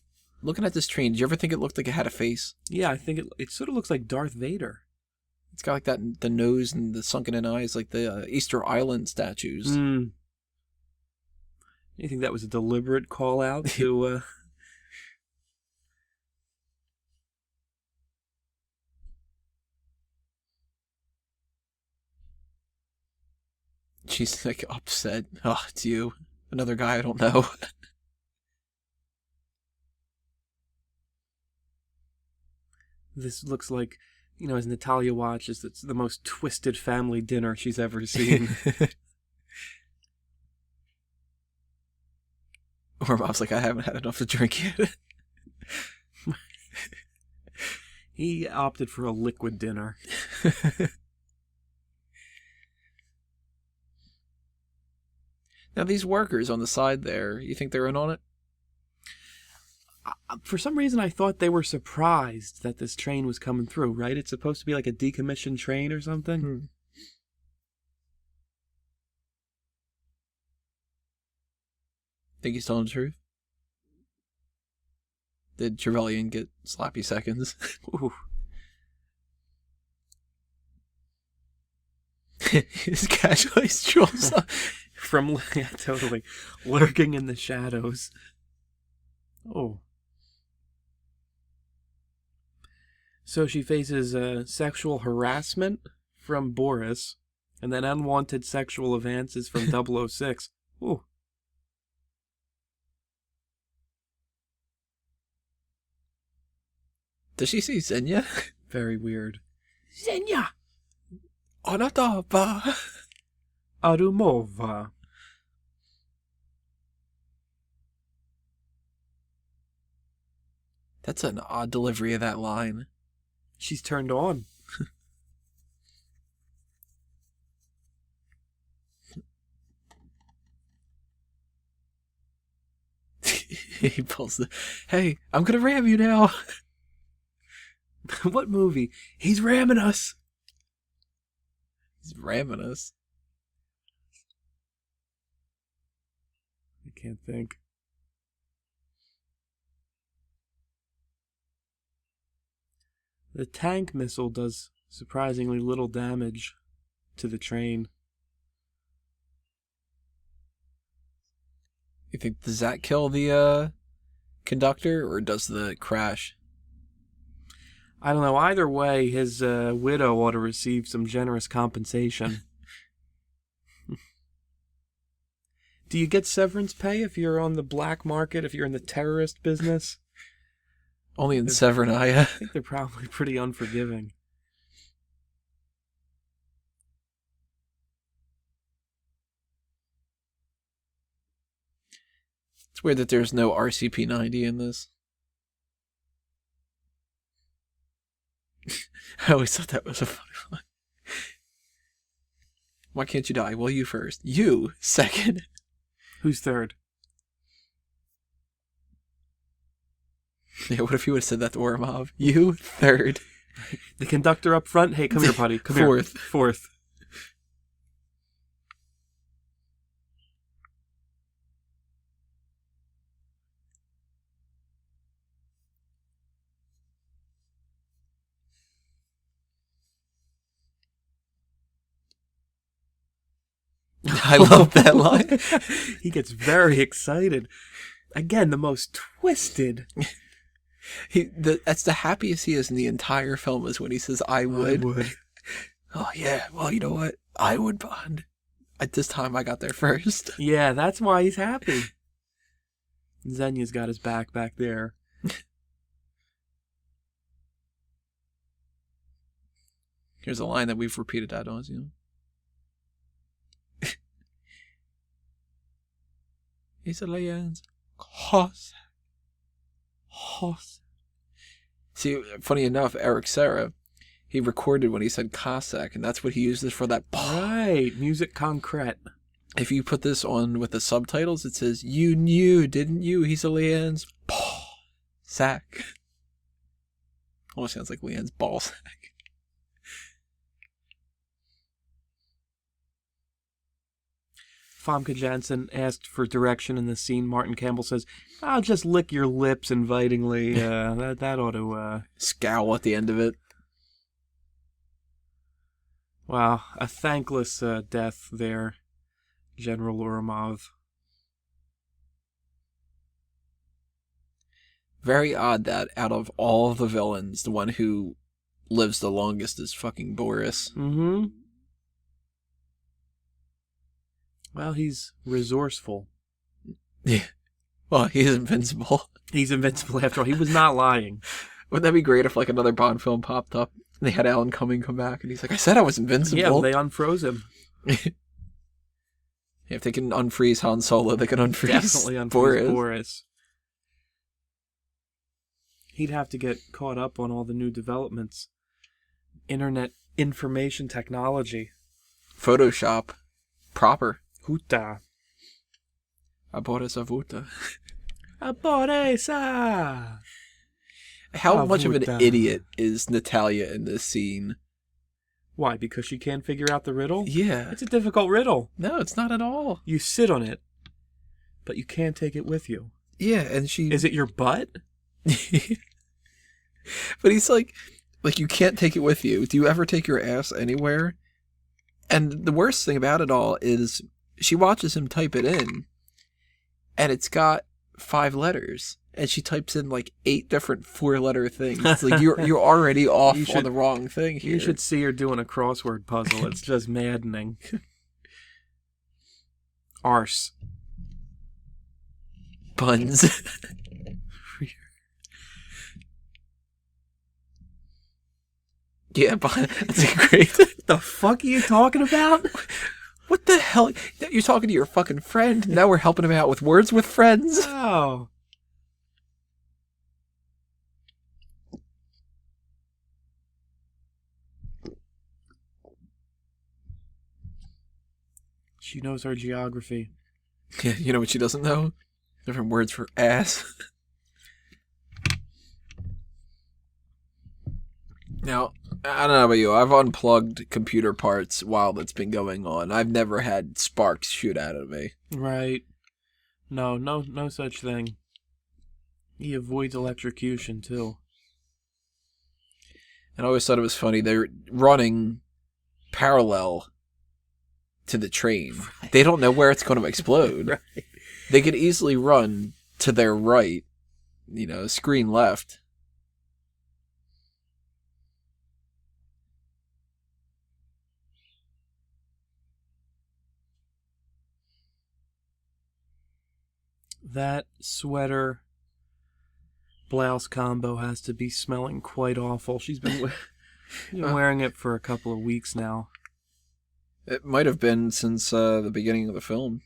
Looking at this train, did you ever think it looked like it had a face? Yeah, I think it sort of looks like Darth Vader. It's got the nose and the sunken-in eyes, like the Easter Island statues. You think that was a deliberate call-out to... She's upset. Oh, it's you. Another guy I don't know. This looks like, as Natalya watches, it's the most twisted family dinner she's ever seen. Ourumov's like, I haven't had enough to drink yet. He opted for a liquid dinner. Now, these workers on the side there, you think they're in on it? For some reason, I thought they were surprised that this train was coming through, right? It's supposed to be like a decommissioned train or something. Think he's telling the truth? Did Trevelyan get sloppy seconds? Ooh. His casually strolls up. Totally. Lurking in the shadows. Oh. So she faces sexual harassment from Boris, and then unwanted sexual advances from 006. Ooh. Does she see Xenia? Very weird. Xenia! Onatopp! Ourumov. That's an odd delivery of that line. She's turned on. He pulls the, hey, I'm gonna ram you now. What movie? He's ramming us. He's ramming us. I can't think. The tank missile does surprisingly little damage to the train. You think, does that kill the conductor, or does the crash? I don't know. Either way, his widow ought to receive some generous compensation. Do you get severance pay if you're on the black market, if you're in the terrorist business? Only in Severnaya. I think they're probably pretty unforgiving. It's weird that there's no RCP-90 in this. I always thought that was a funny line. Why can't you die? Well, you first. You second. Who's third? Yeah, what if you would have said that to Ourumov? You third. The conductor up front? Hey, come here, buddy. Come Fourth. here. Fourth. I love that line. He gets very excited. Again, the most twisted. That's the happiest he is in the entire film, is when he says, I would. Oh, yeah. Well, you know what? I would bond. At this time, I got there first. Yeah, that's why he's happy. Xenia's got his back there. Here's a line that we've repeated ad nauseum. Izabella. Horse. See, funny enough, Eric Serra, he recorded when he said Cossack, and that's what he uses for that. Right, music concrete. If you put this on with the subtitles, it says, you knew, didn't you? He's a Leanne's sack. Almost sounds like Leanne's ball sack. Famke Janssen asked for direction in the scene. Martin Campbell says, I'll just lick your lips invitingly. That ought to... Scowl at the end of it. Wow, a thankless death there, General Ourumov. Very odd that out of all the villains, the one who lives the longest is fucking Boris. Mm-hmm. Well, he's resourceful. Yeah. Well, he's invincible. He's invincible after all. He was not lying. Wouldn't that be great if like another Bond film popped up and they had Alan Cumming come back and he's like, I said I was invincible. Yeah, they unfroze him. If they can unfreeze Han Solo, they can unfreeze, Definitely unfreeze Boris. He'd have to get caught up on all the new developments. Internet information technology. Photoshop. Proper. Huta. Aboresa vuta. Aboresa! How much of an idiot is Natalya in this scene? Why? Because she can't figure out the riddle? Yeah. It's a difficult riddle. No, it's not at all. You sit on it, but you can't take it with you. Yeah, and she... Is it your butt? But he's like, you can't take it with you. Do you ever take your ass anywhere? And the worst thing about it all is she watches him type it in, and it's got 5 letters, and she types in like 8 different 4-letter things. It's like you're already off on the wrong thing here. You should see her doing a crossword puzzle. It's just maddening. Arse. Buns. Yeah, that's great. What the fuck are you talking about? What the hell? You're talking to your fucking friend. Now we're helping him out with words with friends. Oh. She knows her geography. Yeah, you know what she doesn't know? Different words for ass. Now, I don't know about you. I've unplugged computer parts while that's been going on. I've never had sparks shoot out of me. Right. No such thing. He avoids electrocution, too. And I always thought it was funny. They're running parallel to the train. Right. They don't know where it's going to explode. Right. They could easily run to their right, screen left. That sweater blouse combo has to be smelling quite awful. She's been wearing it for a couple of weeks now. It might have been since the beginning of the film.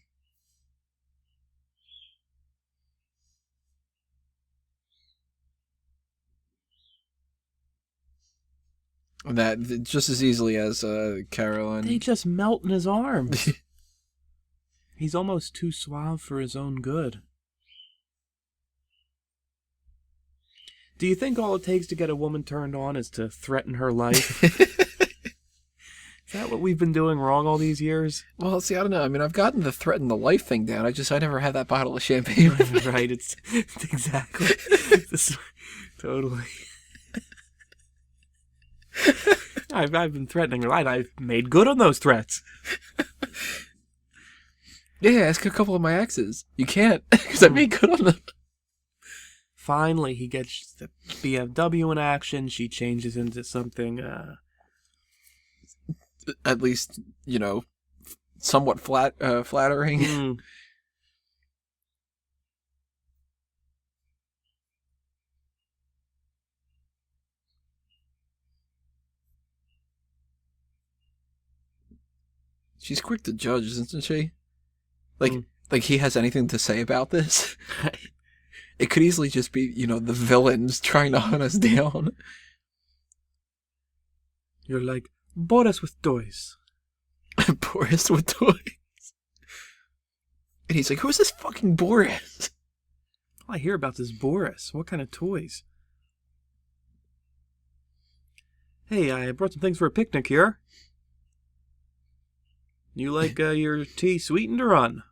That just as easily as Caroline. They just melt in his arms. He's almost too suave for his own good. Do you think all it takes to get a woman turned on is to threaten her life? Is that what we've been doing wrong all these years? Well, see, I don't know. I mean, I've gotten the threaten the life thing down. I never had that bottle of champagne. Right, it's exactly. Totally. I've been threatening her life. I've made good on those threats. Yeah, ask a couple of my exes. You can't, because I made good on them. Finally, he gets the BMW in action. She changes into something... At least, somewhat flattering. Mm. She's quick to judge, isn't she? Like he has anything to say about this? It could easily just be, the villains trying to hunt us down. You're like, Boris with toys. Boris with toys. And he's like, who's this fucking Boris? I hear about this Boris. What kind of toys? Hey, I brought some things for a picnic here. You like your tea sweetened or on?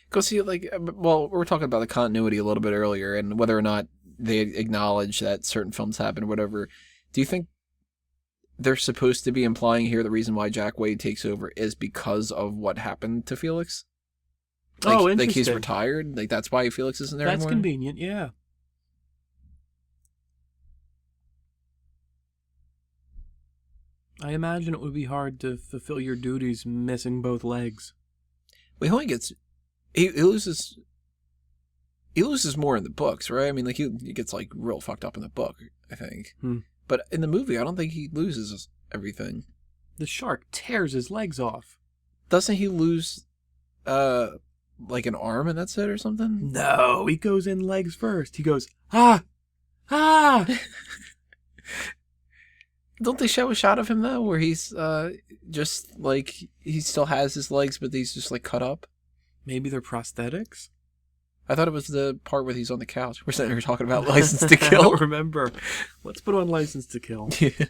Go see, we were talking about the continuity a little bit earlier and whether or not they acknowledge that certain films happen or whatever. Do you think they're supposed to be implying here the reason why Jack Wade takes over is because of what happened to Felix? Interesting. Like he's retired? Like that's why Felix isn't there anymore? That's convenient, yeah. I imagine it would be hard to fulfill your duties missing both legs. Well, he only gets... He loses more in the books, right? I mean, he gets, real fucked up in the book, I think. But in the movie, I don't think he loses everything. The shark tears his legs off. Doesn't he lose... an arm and that's it or something? No, he goes in legs first. He goes, ah! Don't they show a shot of him, though, where he's just, he still has his legs, but he's just, cut up? Maybe they're prosthetics? I thought it was the part where he's on the couch. We're sitting here talking about License to Kill. I don't remember. Let's put on License to Kill. Yeah.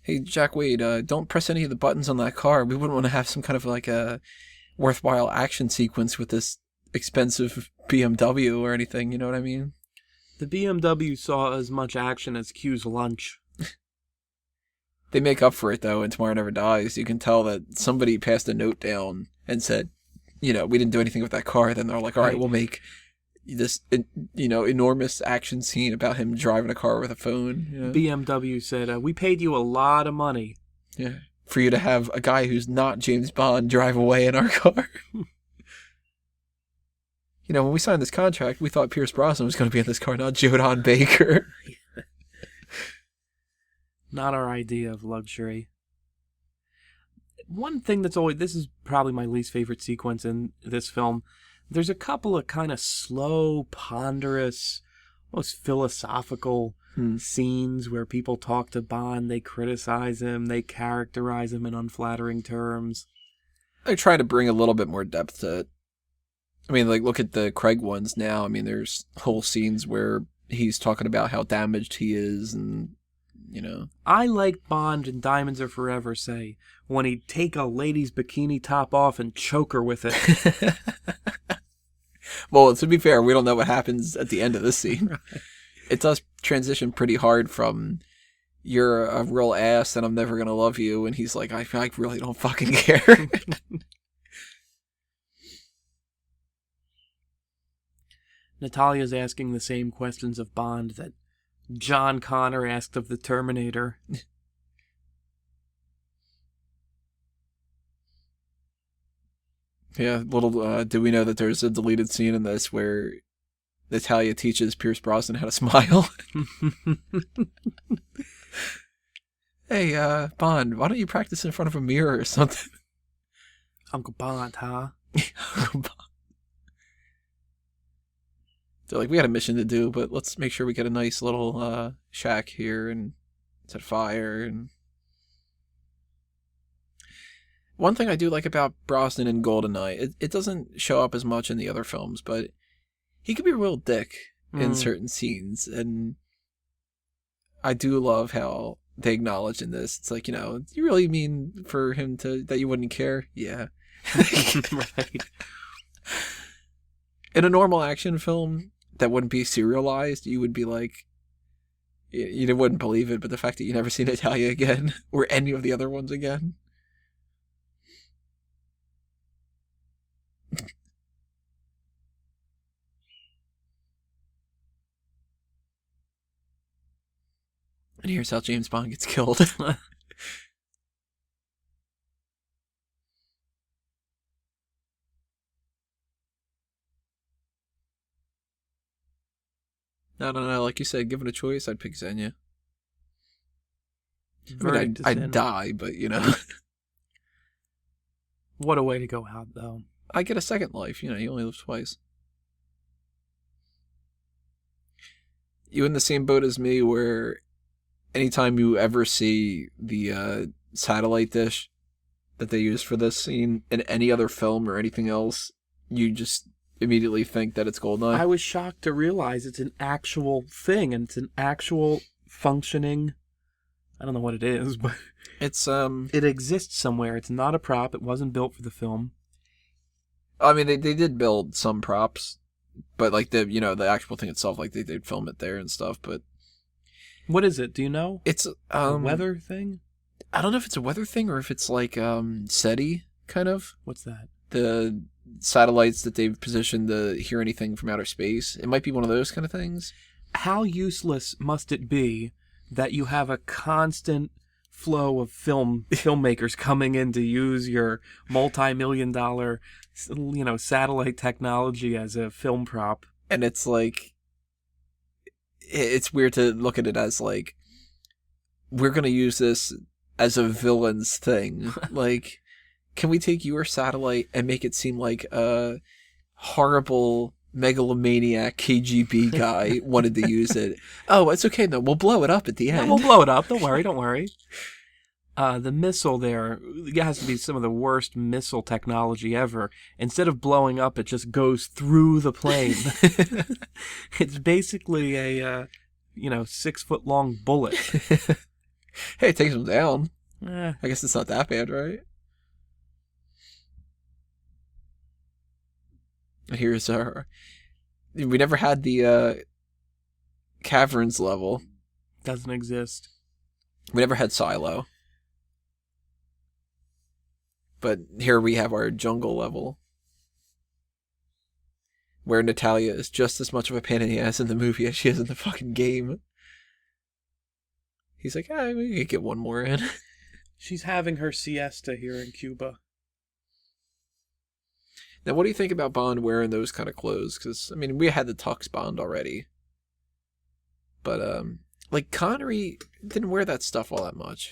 Hey, Jack Wade, don't press any of the buttons on that car. We wouldn't want to have some kind of a worthwhile action sequence with this expensive BMW or anything, you know what I mean? The BMW saw as much action as Q's lunch. They make up for it, though, in Tomorrow Never Dies. You can tell that somebody passed a note down and said, we didn't do anything with that car. Then they're like, all right, we'll make this, enormous action scene about him driving a car with a phone. Yeah. BMW said, we paid you a lot of money. Yeah. For you to have a guy who's not James Bond drive away in our car. When we signed this contract, we thought Pierce Brosnan was going to be in this car, not Jodan Baker. Not our idea of luxury. One thing that's always... This is probably my least favorite sequence in this film. There's a couple of kind of slow, ponderous, almost philosophical scenes where people talk to Bond, they criticize him, they characterize him in unflattering terms. They're trying to bring a little bit more depth to it. I mean, like, look at the Craig ones now. I mean, there's whole scenes where he's talking about how damaged he is and, you know. I like Bond in Diamonds Are Forever say, when he'd take a lady's bikini top off and choke her with it. Well, to be fair, we don't know what happens at the end of this scene. Right. It does transition pretty hard from, you're a real ass and I'm never going to love you, and he's like, I really don't fucking care. Natalya's asking the same questions of Bond that John Connor asked of the Terminator. Yeah, little do we know that there's a deleted scene in this where Natalya teaches Pierce Brosnan how to smile. Hey, Bond, why don't you practice in front of a mirror or something? Uncle Bond, huh? Uncle Bond. They're like, we got a mission to do, but let's make sure we get a nice little shack here and set fire. And one thing I do like about Brosnan in GoldenEye, it doesn't show up as much in the other films, but he could be a real dick in certain scenes, and I do love how they acknowledge in this. It's like, you know, you really mean for him that you wouldn't care? Yeah. Right. In a normal action film that wouldn't be serialized, you would be like, you wouldn't believe it, but the fact that you never see Natalya again, or any of the other ones again. And here's how James Bond gets killed. I don't know. Like you said, given a choice, I'd pick Xenia. I'd die, but, you know. What a way to go out, though. I get a second life. You know, you only live twice. You in the same boat as me where anytime you ever see the satellite dish that they use for this scene in any other film or anything else, you just immediately think that it's GoldenEye? I was shocked to realize it's an actual thing, and it's an actual functioning, I don't know what it is, but it's it exists somewhere. It's not a prop. It wasn't built for the film. I mean, they did build some props, but like the actual thing itself, like they did film it there and stuff. But what is it? Do you know? It's a weather thing. I don't know if it's a weather thing or if it's like SETI kind of. What's that? The satellites that they've positioned to hear anything from outer space. It might be one of those kind of things. How useless must it be that you have a constant flow of filmmakers coming in to use your multi-million-dollar, satellite technology as a film prop? And it's like, it's weird to look at it as like, we're going to use this as a villain's thing. Like, can we take your satellite and make it seem like a horrible megalomaniac KGB guy wanted to use it? Oh, it's okay. No, we'll blow it up at the end. Yeah, we'll blow it up. Don't worry. The missile there has to be some of the worst missile technology ever. Instead of blowing up, it just goes through the plane. It's basically a 6-foot-long bullet. Hey, it takes them down. I guess it's not that bad, right? Here's our... We never had the caverns level. Doesn't exist. We never had Silo. But here we have our jungle level. Where Natalya is just as much of a pain in the ass in the movie as she is in the fucking game. He's like, we could get one more in. She's having her siesta here in Cuba. Now, what do you think about Bond wearing those kind of clothes? Because, I mean, we had the Tux Bond already. But, like, Connery didn't wear that stuff all that much.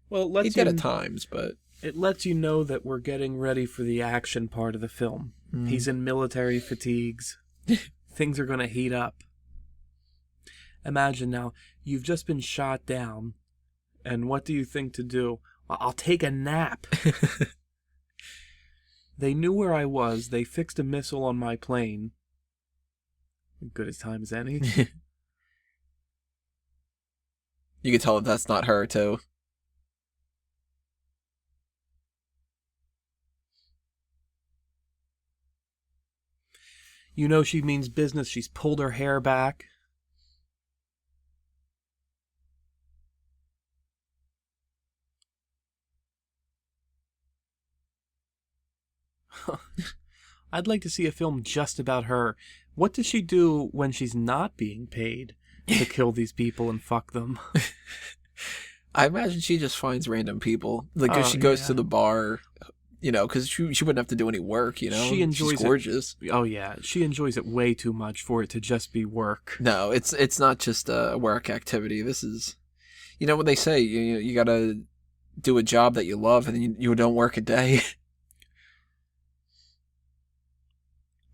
Well, he did at times, but... It lets you know that we're getting ready for the action part of the film. He's in military fatigues. Things are going to heat up. Imagine now, you've just been shot down, and what do you think to do? Well, I'll take a nap. They knew where I was. They fixed a missile on my plane. Good as time as any. You can tell that that's not her, too. You know she means business. She's pulled her hair back. I'd like to see a film just about her. What does she do when she's not being paid to kill these people and fuck them? I imagine she just finds random people. Like, if she goes to the bar, you know, because she wouldn't have to do any work, you know? She's gorgeous. Oh, yeah. She enjoys it way too much for it to just be work. No, it's not just a work activity. This is, you know what they say, you got to do a job that you love, and then you don't work a day.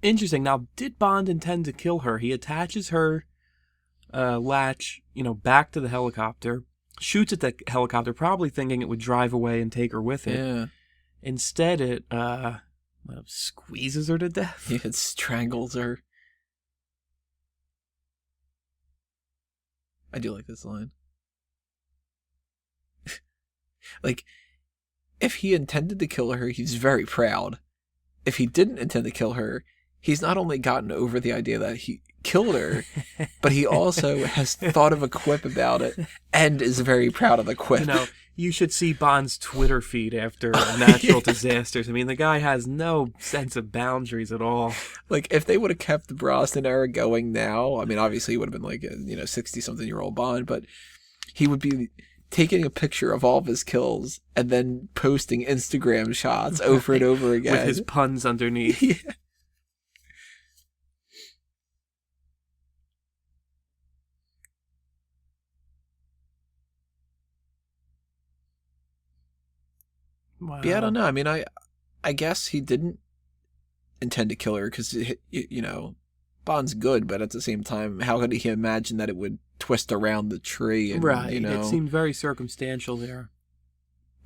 Interesting. Now, did Bond intend to kill her? He attaches her latch, back to the helicopter, shoots at the helicopter, probably thinking it would drive away and take her with it. Yeah. Instead, it squeezes her to death. It strangles her. I do like this line. Like, if he intended to kill her, he's very proud. If he didn't intend to kill her, he's not only gotten over the idea that he killed her, but he also has thought of a quip about it and is very proud of the quip. You should see Bond's Twitter feed after natural disasters. I mean, the guy has no sense of boundaries at all. Like, if they would have kept the Brosnan era going now, I mean, obviously he would have been like a 60-something-year-old Bond, but he would be taking a picture of all of his kills and then posting Instagram shots over and over again. With his puns underneath. Yeah. Wow. But yeah, I don't know. I mean, I guess he didn't intend to kill her because, Bond's good, but at the same time, how could he imagine that it would twist around the tree? And, right. It seemed very circumstantial there.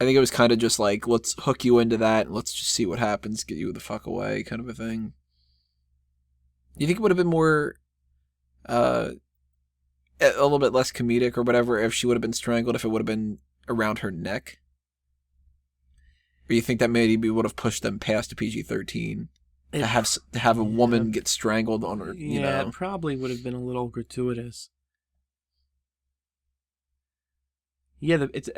I think it was kind of just like, let's hook you into that, and let's just see what happens, get you the fuck away, kind of a thing. You think it would have been more, a little bit less comedic or whatever if she would have been strangled, if it would have been around her neck? Or you think that maybe would have pushed them past a PG-13 to have a woman get strangled on her? Yeah, it probably would have been a little gratuitous. Yeah, it's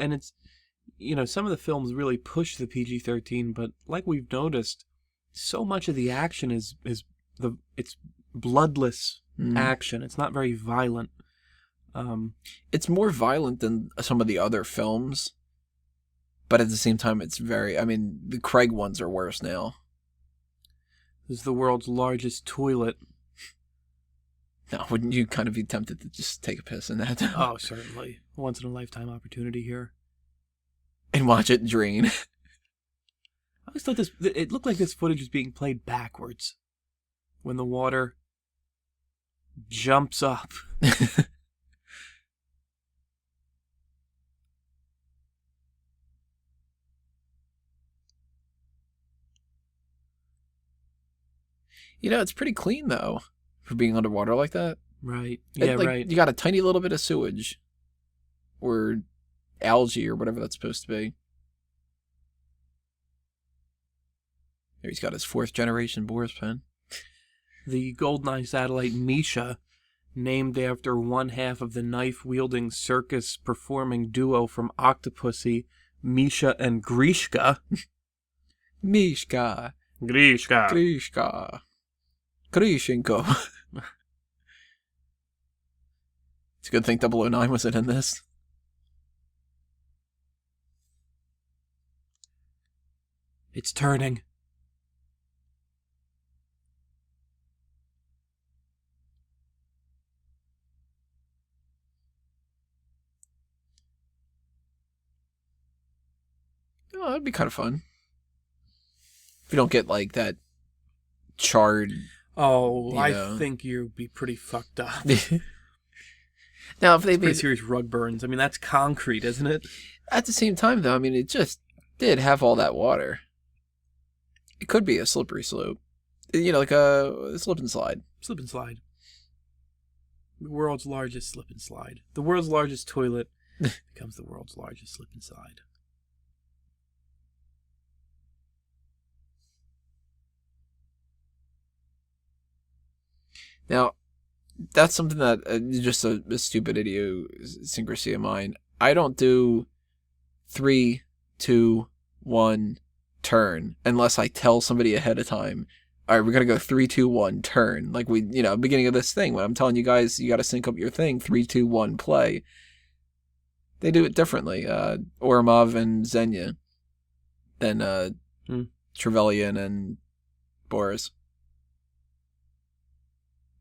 some of the films really push the PG-13, but like we've noticed, so much of the action is it's bloodless action. It's not very violent. It's more violent than some of the other films. But at the same time, it's the Craig ones are worse now. This is the world's largest toilet. Now, wouldn't you kind of be tempted to just take a piss in that? Oh, certainly. Once in a lifetime opportunity here. And watch it drain. I always thought it looked like this footage was being played backwards. When the water jumps up. It's pretty clean, though, for being underwater like that. Right. Yeah, right. You got a tiny little bit of sewage. Or algae or whatever that's supposed to be. There he's got his 4th-generation Boris pen. The GoldenEye satellite Misha, named after one half of the knife-wielding circus-performing duo from Octopussy, Misha and Grishka. Mishka. Grishka. Grishka. Grishenko. It's a good thing 009 wasn't in this. It's turning. Oh, that'd be kind of fun. If you don't get, like, that charred... Oh, I think you'd be pretty fucked up. Now, if they pretty serious rug burns. I mean, that's concrete, isn't it? At the same time, though, I mean, it just did have all that water. It could be a slippery slope. Like a slip and slide. Slip and slide. The world's largest slip and slide. The world's largest toilet becomes the world's largest slip and slide. Now, that's something that just a stupid idiosyncrasy of mine. I don't do 3, 2, 1, turn unless I tell somebody ahead of time. All right, we're gonna go 3, 2, 1, turn. Like beginning of this thing when I'm telling you guys you got to sync up your thing. 3, 2, 1, play. They do it differently. Ourumov and Xenia than Trevelyan and Boris.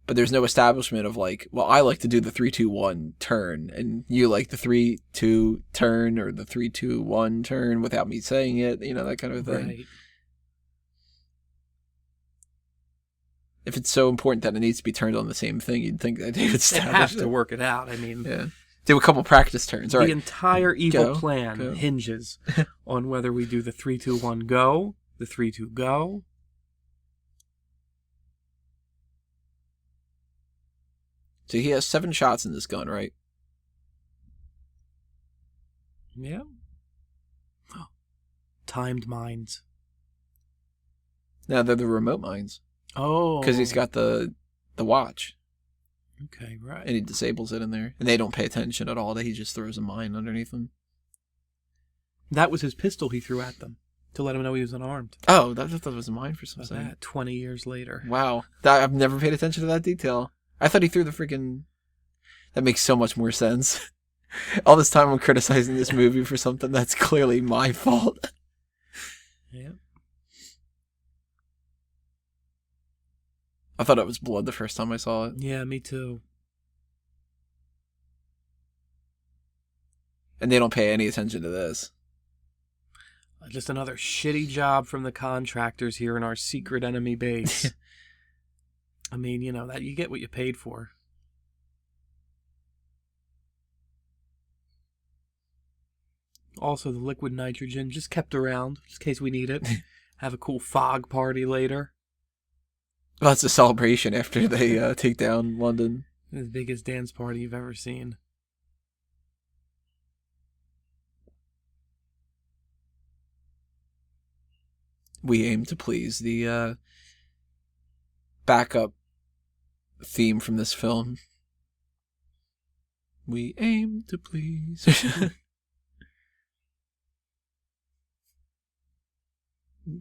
But there's no establishment of like, well, I like to do the 3, 2, 1 turn, and you like the 3, 2 turn or the 3, 2, 1 turn without me saying it, that kind of thing. Right. If it's so important that it needs to be turned on the same thing, you'd think that they would establish it. Has to work it out. I mean, yeah. Do a couple practice turns. All right. The entire evil plan hinges on whether we do the 3, 2, 1 go, the 3, 2 go. So he has 7 shots in this gun, right? Yeah. Timed mines. No, they're the remote mines. Oh. Because he's got the watch. Okay, right. And he disables it in there. And they don't pay attention at all. He just throws a mine underneath them. That was his pistol he threw at them to let him know he was unarmed. Oh, I thought that was a mine for some reason. 20 years later. Wow. I've never paid attention to that detail. I thought he threw the freaking... That makes so much more sense. All this time I'm criticizing this movie for something that's clearly my fault. Yeah. I thought it was blood the first time I saw it. Yeah, me too. And they don't pay any attention to this. Just another shitty job from the contractors here in our secret enemy base. I mean, that you get what you paid for. Also, the liquid nitrogen just kept around, just in case we need it. Have a cool fog party later. Well, it's a celebration after they take down London. The biggest dance party you've ever seen. We aim to please. The backup theme from this film. We aim to please.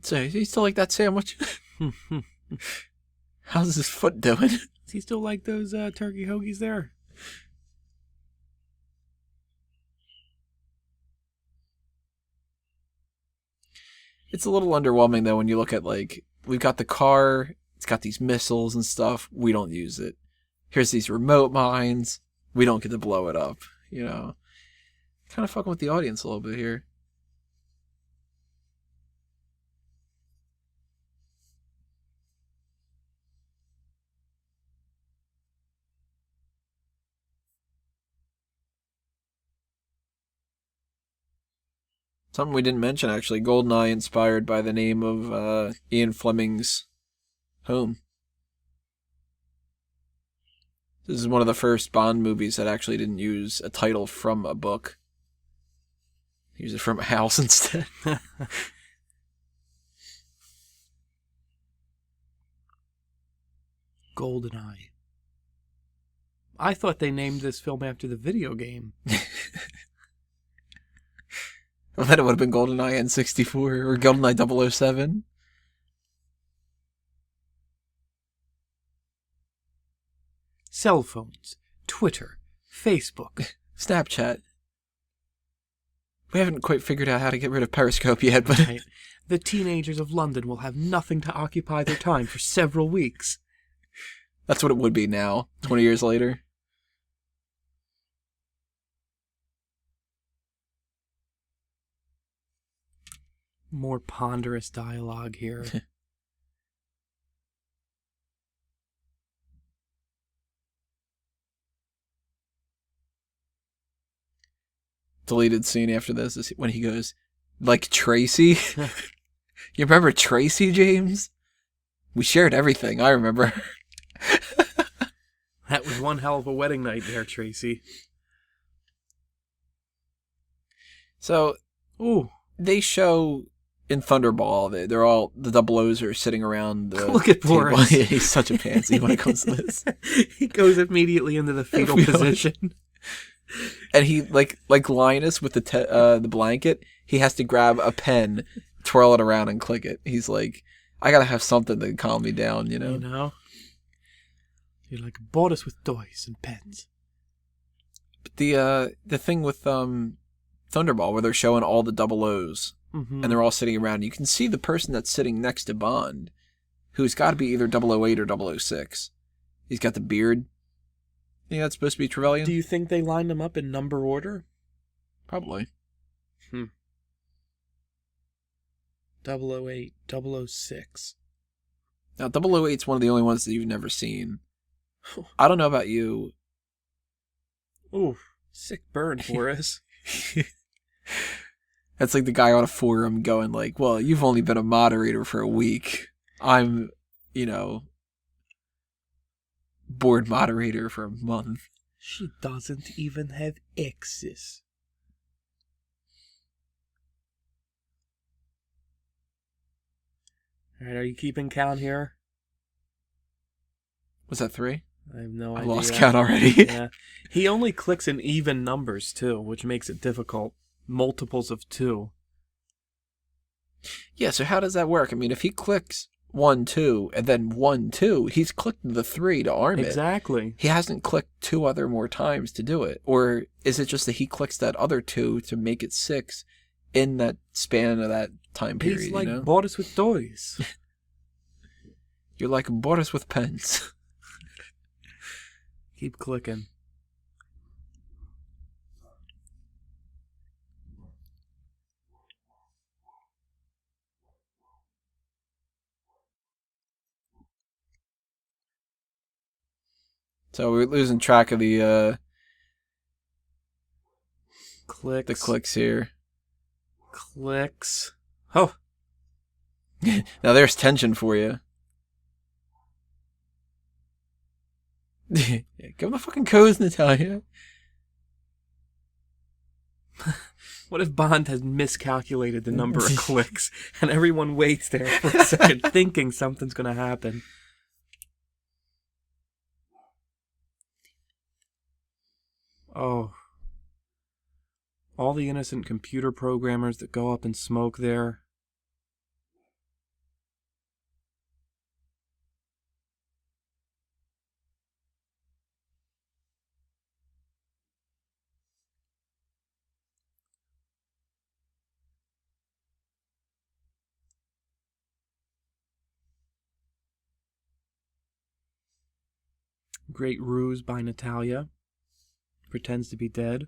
So, you still like that sandwich? How's his foot doing? Does he still like those turkey hoagies there? It's a little underwhelming, though, when you look at, like, we've got the car, it's got these missiles and stuff, we don't use it. Here's these remote mines, we don't get to blow it up, Kind of fucking with the audience a little bit here. Something we didn't mention, actually. GoldenEye inspired by the name of Ian Fleming's home. This is one of the first Bond movies that actually didn't use a title from a book. They used it from a house instead. GoldenEye. I thought they named this film after the video game. Well, then it would have been GoldenEye N64 or GoldenEye 007. Cell phones, Twitter, Facebook, Snapchat. We haven't quite figured out how to get rid of Periscope yet, but... Right. The teenagers of London will have nothing to occupy their time for several weeks. That's what it would be now, 20 years later. More ponderous dialogue here. Deleted scene after this is when he goes, like Tracy? You remember Tracy, James? We shared everything, I remember. That was one hell of a wedding night there, Tracy. So, they show in Thunderball, they're all, the double O's are sitting around the Look at Boris. He's such a pansy when it comes to this. He goes immediately into the fetal position. And he, like Linus with the blanket, he has to grab a pen, twirl it around, and click it. He's like, I gotta have something to calm me down, you know? You know? You're like Boris with toys and pens. But the thing with Thunderball, where they're showing all the double O's, and they're all sitting around, you can see the person that's sitting next to Bond, who's got to be either 008 or 006. He's got the beard. You think that's supposed to be Trevelyan? Do you think they lined them up in number order? Probably. 008, 006. Now, 008's one of the only ones that you've never seen. I don't know about you. Ooh, sick burn, Boris. That's like the guy on a forum going like, well, you've only been a moderator for a week. I'm, board moderator for a month. She doesn't even have exes. Alright, are you keeping count here? Was that 3? I have no I idea. lost count already. Yeah. He only clicks in even numbers, too, which makes it difficult. Multiples of 2. Yeah, so how does that work? I mean, if he clicks 1, 2, and then 1, 2, he's clicked the 3 to arm it. Exactly. He hasn't clicked 2 other more times to do it. Or is it just that he clicks that other 2 to make it 6 in that span of that time period? He's like Boris with toys. You're like Boris with pens. Keep clicking. So we're losing track of the clicks. The clicks here. Clicks. Oh. Now there's tension for you. Give him the fucking codes, Natalya. What if Bond has miscalculated the number of clicks and everyone waits there for a second thinking something's going to happen? Oh. All the innocent computer programmers that go up in smoke there. Great ruse by Natalya. Pretends to be dead.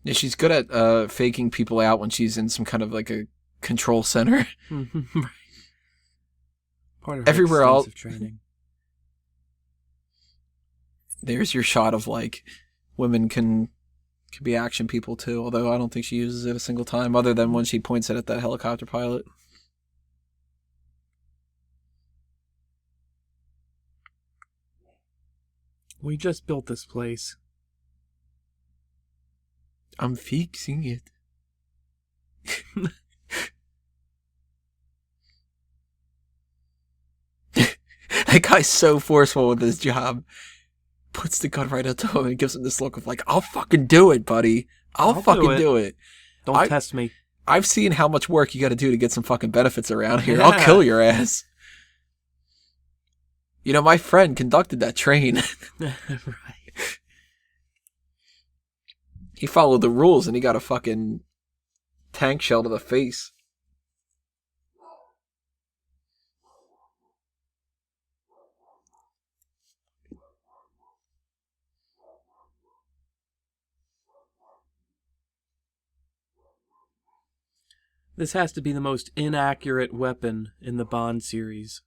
Yeah, she's good at faking people out when she's in some kind of like a control center. Right. Part of her Everywhere else, training. There's your shot of like women can be action people too. Although I don't think she uses it a single time, other than when she points it at that helicopter pilot. We just built this place. I'm fixing it. That guy's so forceful with his job. Puts the gun right up to him and gives him this look of like, I'll fucking do it, buddy. I'll fucking do it. Don't test me. I've seen how much work you got to do to get some fucking benefits around here. Yeah. I'll kill your ass. You know, my friend conducted that train. Right. He followed the rules and he got a fucking tank shell to the face. This has to be the most inaccurate weapon in the Bond series.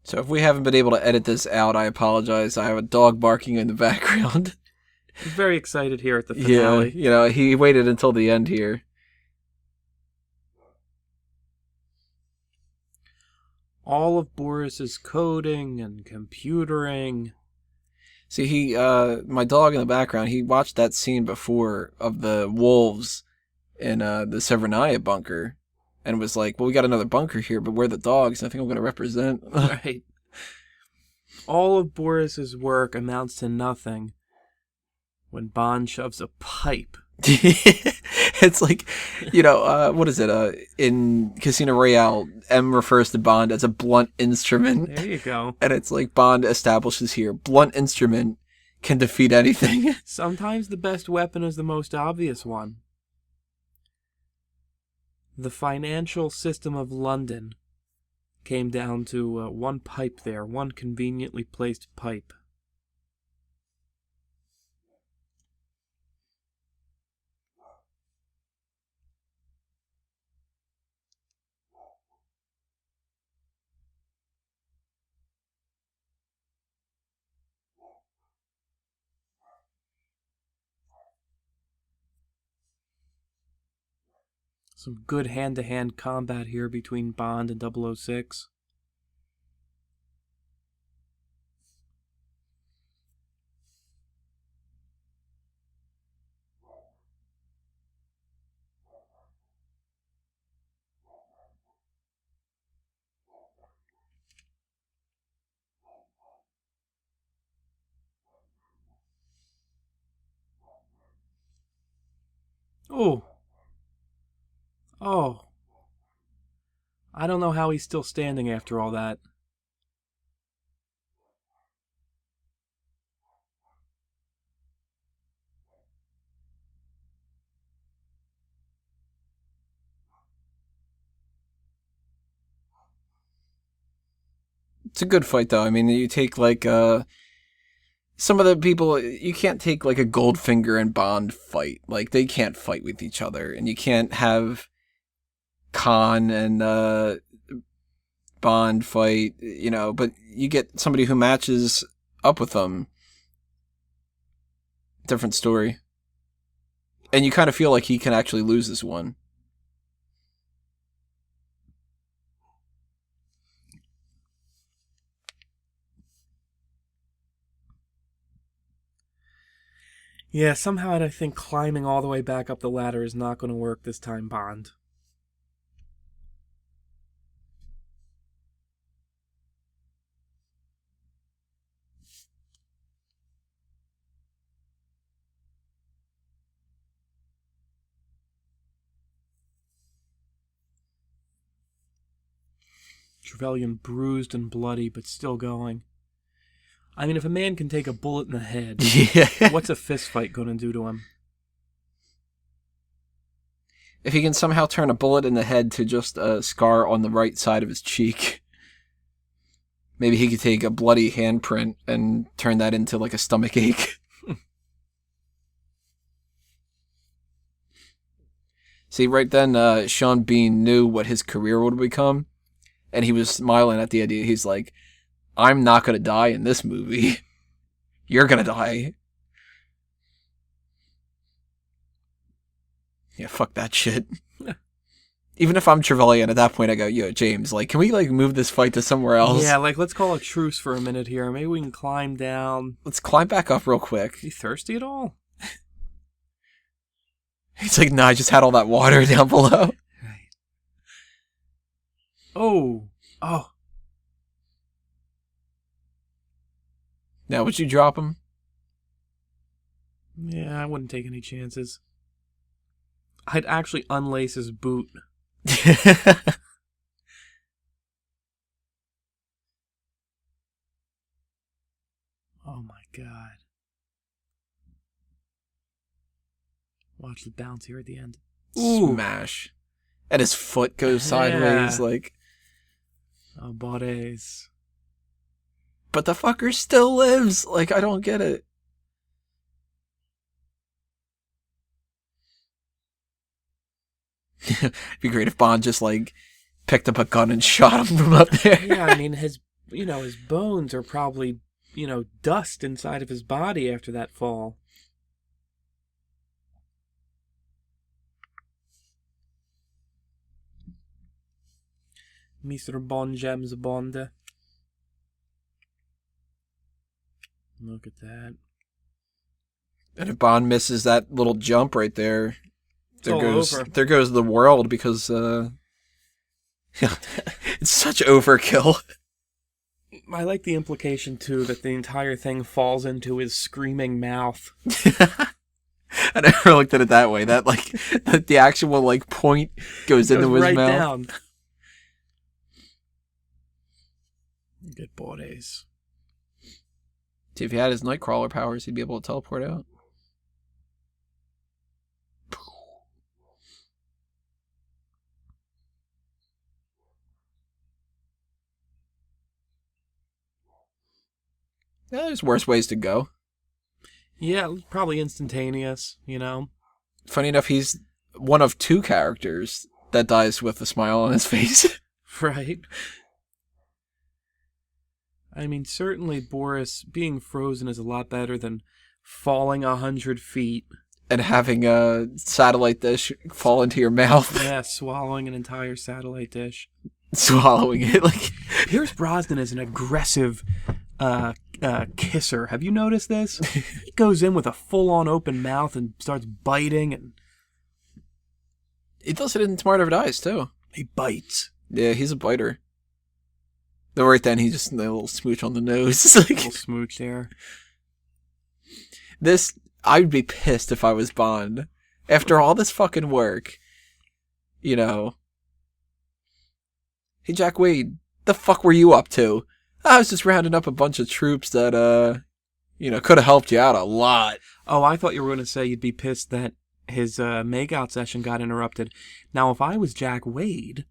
So if we haven't been able to edit this out, I apologize. I have a dog barking in the background. He's very excited here at the finale. Yeah, he waited until the end here. All of Boris's coding and computering. See, my dog in the background, he watched that scene before of the wolves in the Severnaya bunker. And was like, well, we got another bunker here, but we're the dogs. I think I'm going to represent. Right. All of Boris's work amounts to nothing when Bond shoves a pipe. It's like, what is it? In Casino Royale, M refers to Bond as a blunt instrument. There you go. And it's like Bond establishes here, blunt instrument can defeat anything. Sometimes the best weapon is the most obvious one. The financial system of London came down to one pipe there, one conveniently placed pipe. Some good hand-to-hand combat here between Bond and 006. Oh. I don't know how he's still standing after all that. It's a good fight, though. I mean, you take, some of the people, you can't take, a Goldfinger and Bond fight. Like, they can't fight with each other. And you can't have Caine and Bond fight, but you get somebody who matches up with them. Different story. And you kind of feel like he can actually lose this one. Yeah, somehow I think climbing all the way back up the ladder is not going to work this time, Bond. Trevelyan bruised and bloody, but still going. I mean, if a man can take a bullet in the head, what's a fist fight going to do to him? If he can somehow turn a bullet in the head to just a scar on the right side of his cheek, maybe he could take a bloody handprint and turn that into a stomach ache. See, right then, Sean Bean knew what his career would become, and he was smiling at the idea. He's like, I'm not going to die in this movie. You're going to die. Yeah, fuck that shit. Even if I'm Trevelyan, at that point I go, yo, James, can we, move this fight to somewhere else? Yeah, let's call a truce for a minute here. Maybe we can climb down. Let's climb back up real quick. You thirsty at all? He's like, nah, I just had all that water down below. Right. Oh. Now, would you drop him? Yeah, I wouldn't take any chances. I'd actually unlace his boot Oh my god. Watch the bounce here at the end. Ooh. Smash. And his foot goes sideways, like... Oh, Boris. But the fucker still lives! Like, I don't get it. It'd be great if Bond just, like, picked up a gun and shot him from up there. Yeah, I mean, his bones are probably, dust inside of his body after that fall. Mr. Bond James Bond. Look at that. And if Bond misses that little jump right there, there goes over. The world, because it's such overkill. I like the implication too that the entire thing falls into his screaming mouth. I never looked at it that way. That the actual point goes into his right mouth. Down. Good Boris. See, if he had his Nightcrawler powers, he'd be able to teleport out. Yeah, there's worse ways to go. Yeah, probably instantaneous, Funny enough, he's one of 2 characters that dies with a smile on his face. Right. I mean, certainly Boris being frozen is a lot better than falling 100 feet. And having a satellite dish fall into your mouth. Yeah, swallowing an entire satellite dish. Swallowing it. Pierce Brosnan is an aggressive kisser. Have you noticed this? He goes in with a full-on open mouth and starts biting. And he does it in Tomorrow Never Dies, too. He bites. Yeah, he's a biter. Though right then, he just a little smooch on the nose. A little smooch there. I'd be pissed if I was Bond. After all this fucking work, Hey, Jack Wade, the fuck were you up to? I was just rounding up a bunch of troops that, could have helped you out a lot. Oh, I thought you were going to say you'd be pissed that his makeout session got interrupted. Now, if I was Jack Wade,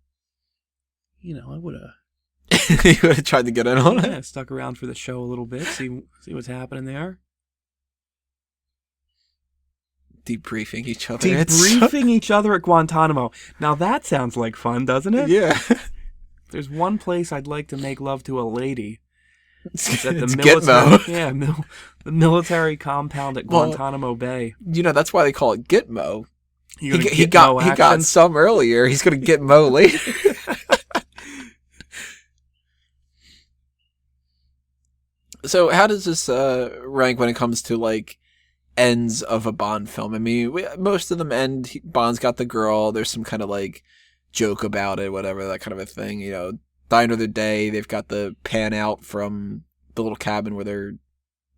I would have... You would have tried to get in on it? Yeah, stuck around for the show a little bit, see what's happening there. Debriefing each other. Debriefing each other at Guantanamo. Now that sounds like fun, doesn't it? Yeah. There's one place I'd like to make love to a lady. It's at the military. Yeah, the military compound at Guantanamo Bay. That's why they call it Gitmo. He got some earlier. He's gonna Gitmo later. So how does this rank when it comes to ends of a Bond film? I mean, most of them end. Bond's got the girl. There's some kind of joke about it, whatever, that kind of a thing. Die Another Day. They've got the pan out from the little cabin where they're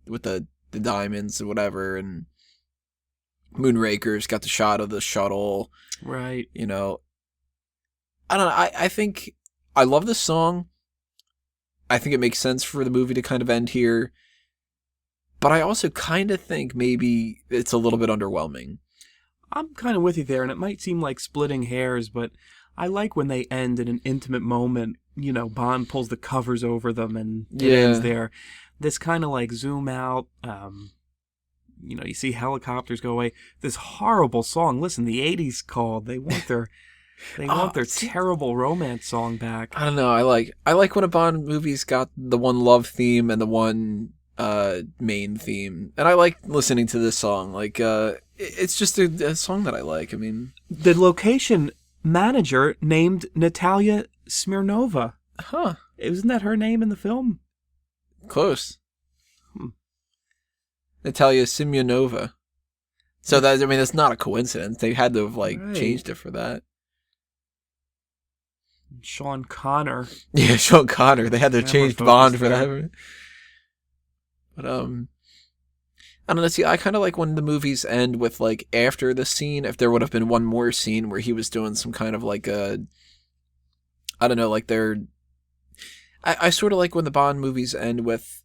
with the diamonds or whatever, and Moonraker's got the shot of the shuttle. Right. I don't know. I think I love this song. I think it makes sense for the movie to kind of end here. But I also kind of think maybe it's a little bit underwhelming. I'm kind of with you there, and it might seem like splitting hairs, but I like when they end in an intimate moment. Bond pulls the covers over them, and it ends there. This kind of zoom out, you see helicopters go away. This horrible song. Listen, the 80s called. They want their... They want their terrible romance song back. I don't know. I like when a Bond movie's got the one love theme and the one main theme, and I like listening to this song. It's just a song that I like. I mean, the location manager named Natalya Smirnova. Huh? Isn't that her name in the film? Close. Natalya Simonova. So that's not a coincidence. They had to have changed it for that. Sean Connor. Yeah, Sean Connor. They had to change Bond for that. But I don't know, see, I kind of like when the movies end with, like, after the scene, if there would have been one more scene where he was doing some kind of, like, I don't know, like, I sort of like when the Bond movies end with,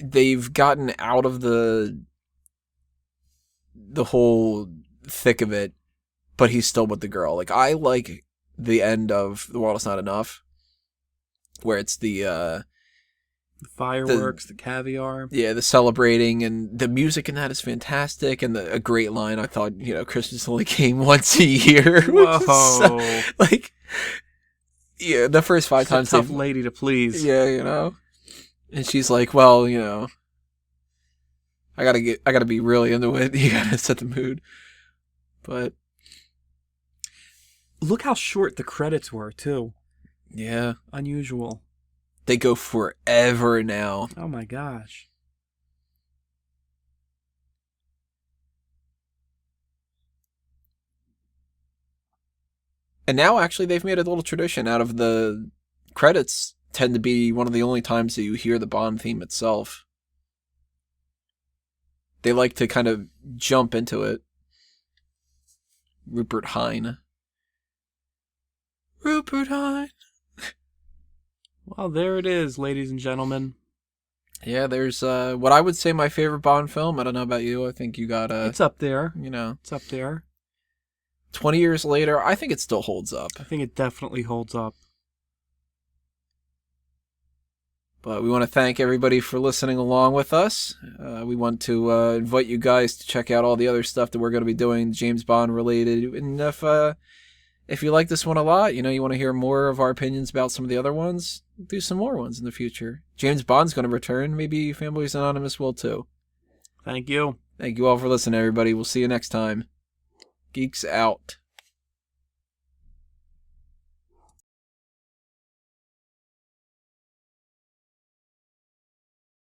they've gotten out of the whole thick of it, but he's still with the girl. Like, I like the end of The World Is Not Enough, where it's the fireworks, the caviar. Yeah, the celebrating, and the music in that is fantastic, and a great line. I thought, Christmas only came once a year. Whoa. Like, yeah, the first 5 times. Tough lady to please. Yeah, And she's like, well, I gotta be really into it. You gotta set the mood. But look how short the credits were, too. Yeah. Unusual. They go forever now. Oh my gosh. And now, actually, they've made a little tradition out of the credits tend to be one of the only times that you hear the Bond theme itself. They like to kind of jump into it. Rupert Hine. Rupert Hine. Well, there it is, ladies and gentlemen. Yeah, there's what I would say my favorite Bond film. I don't know about you. I think you got It's up there. It's up there. 20 years later, I think it still holds up. I think it definitely holds up. But we want to thank everybody for listening along with us. We want to invite you guys to check out all the other stuff that we're going to be doing, James Bond related. And if you like this one a lot, you want to hear more of our opinions about some of the other ones, do some more ones in the future. James Bond's going to return. Maybe Fanboys Anonymous will too. Thank you. Thank you all for listening, everybody. We'll see you next time. Geeks out.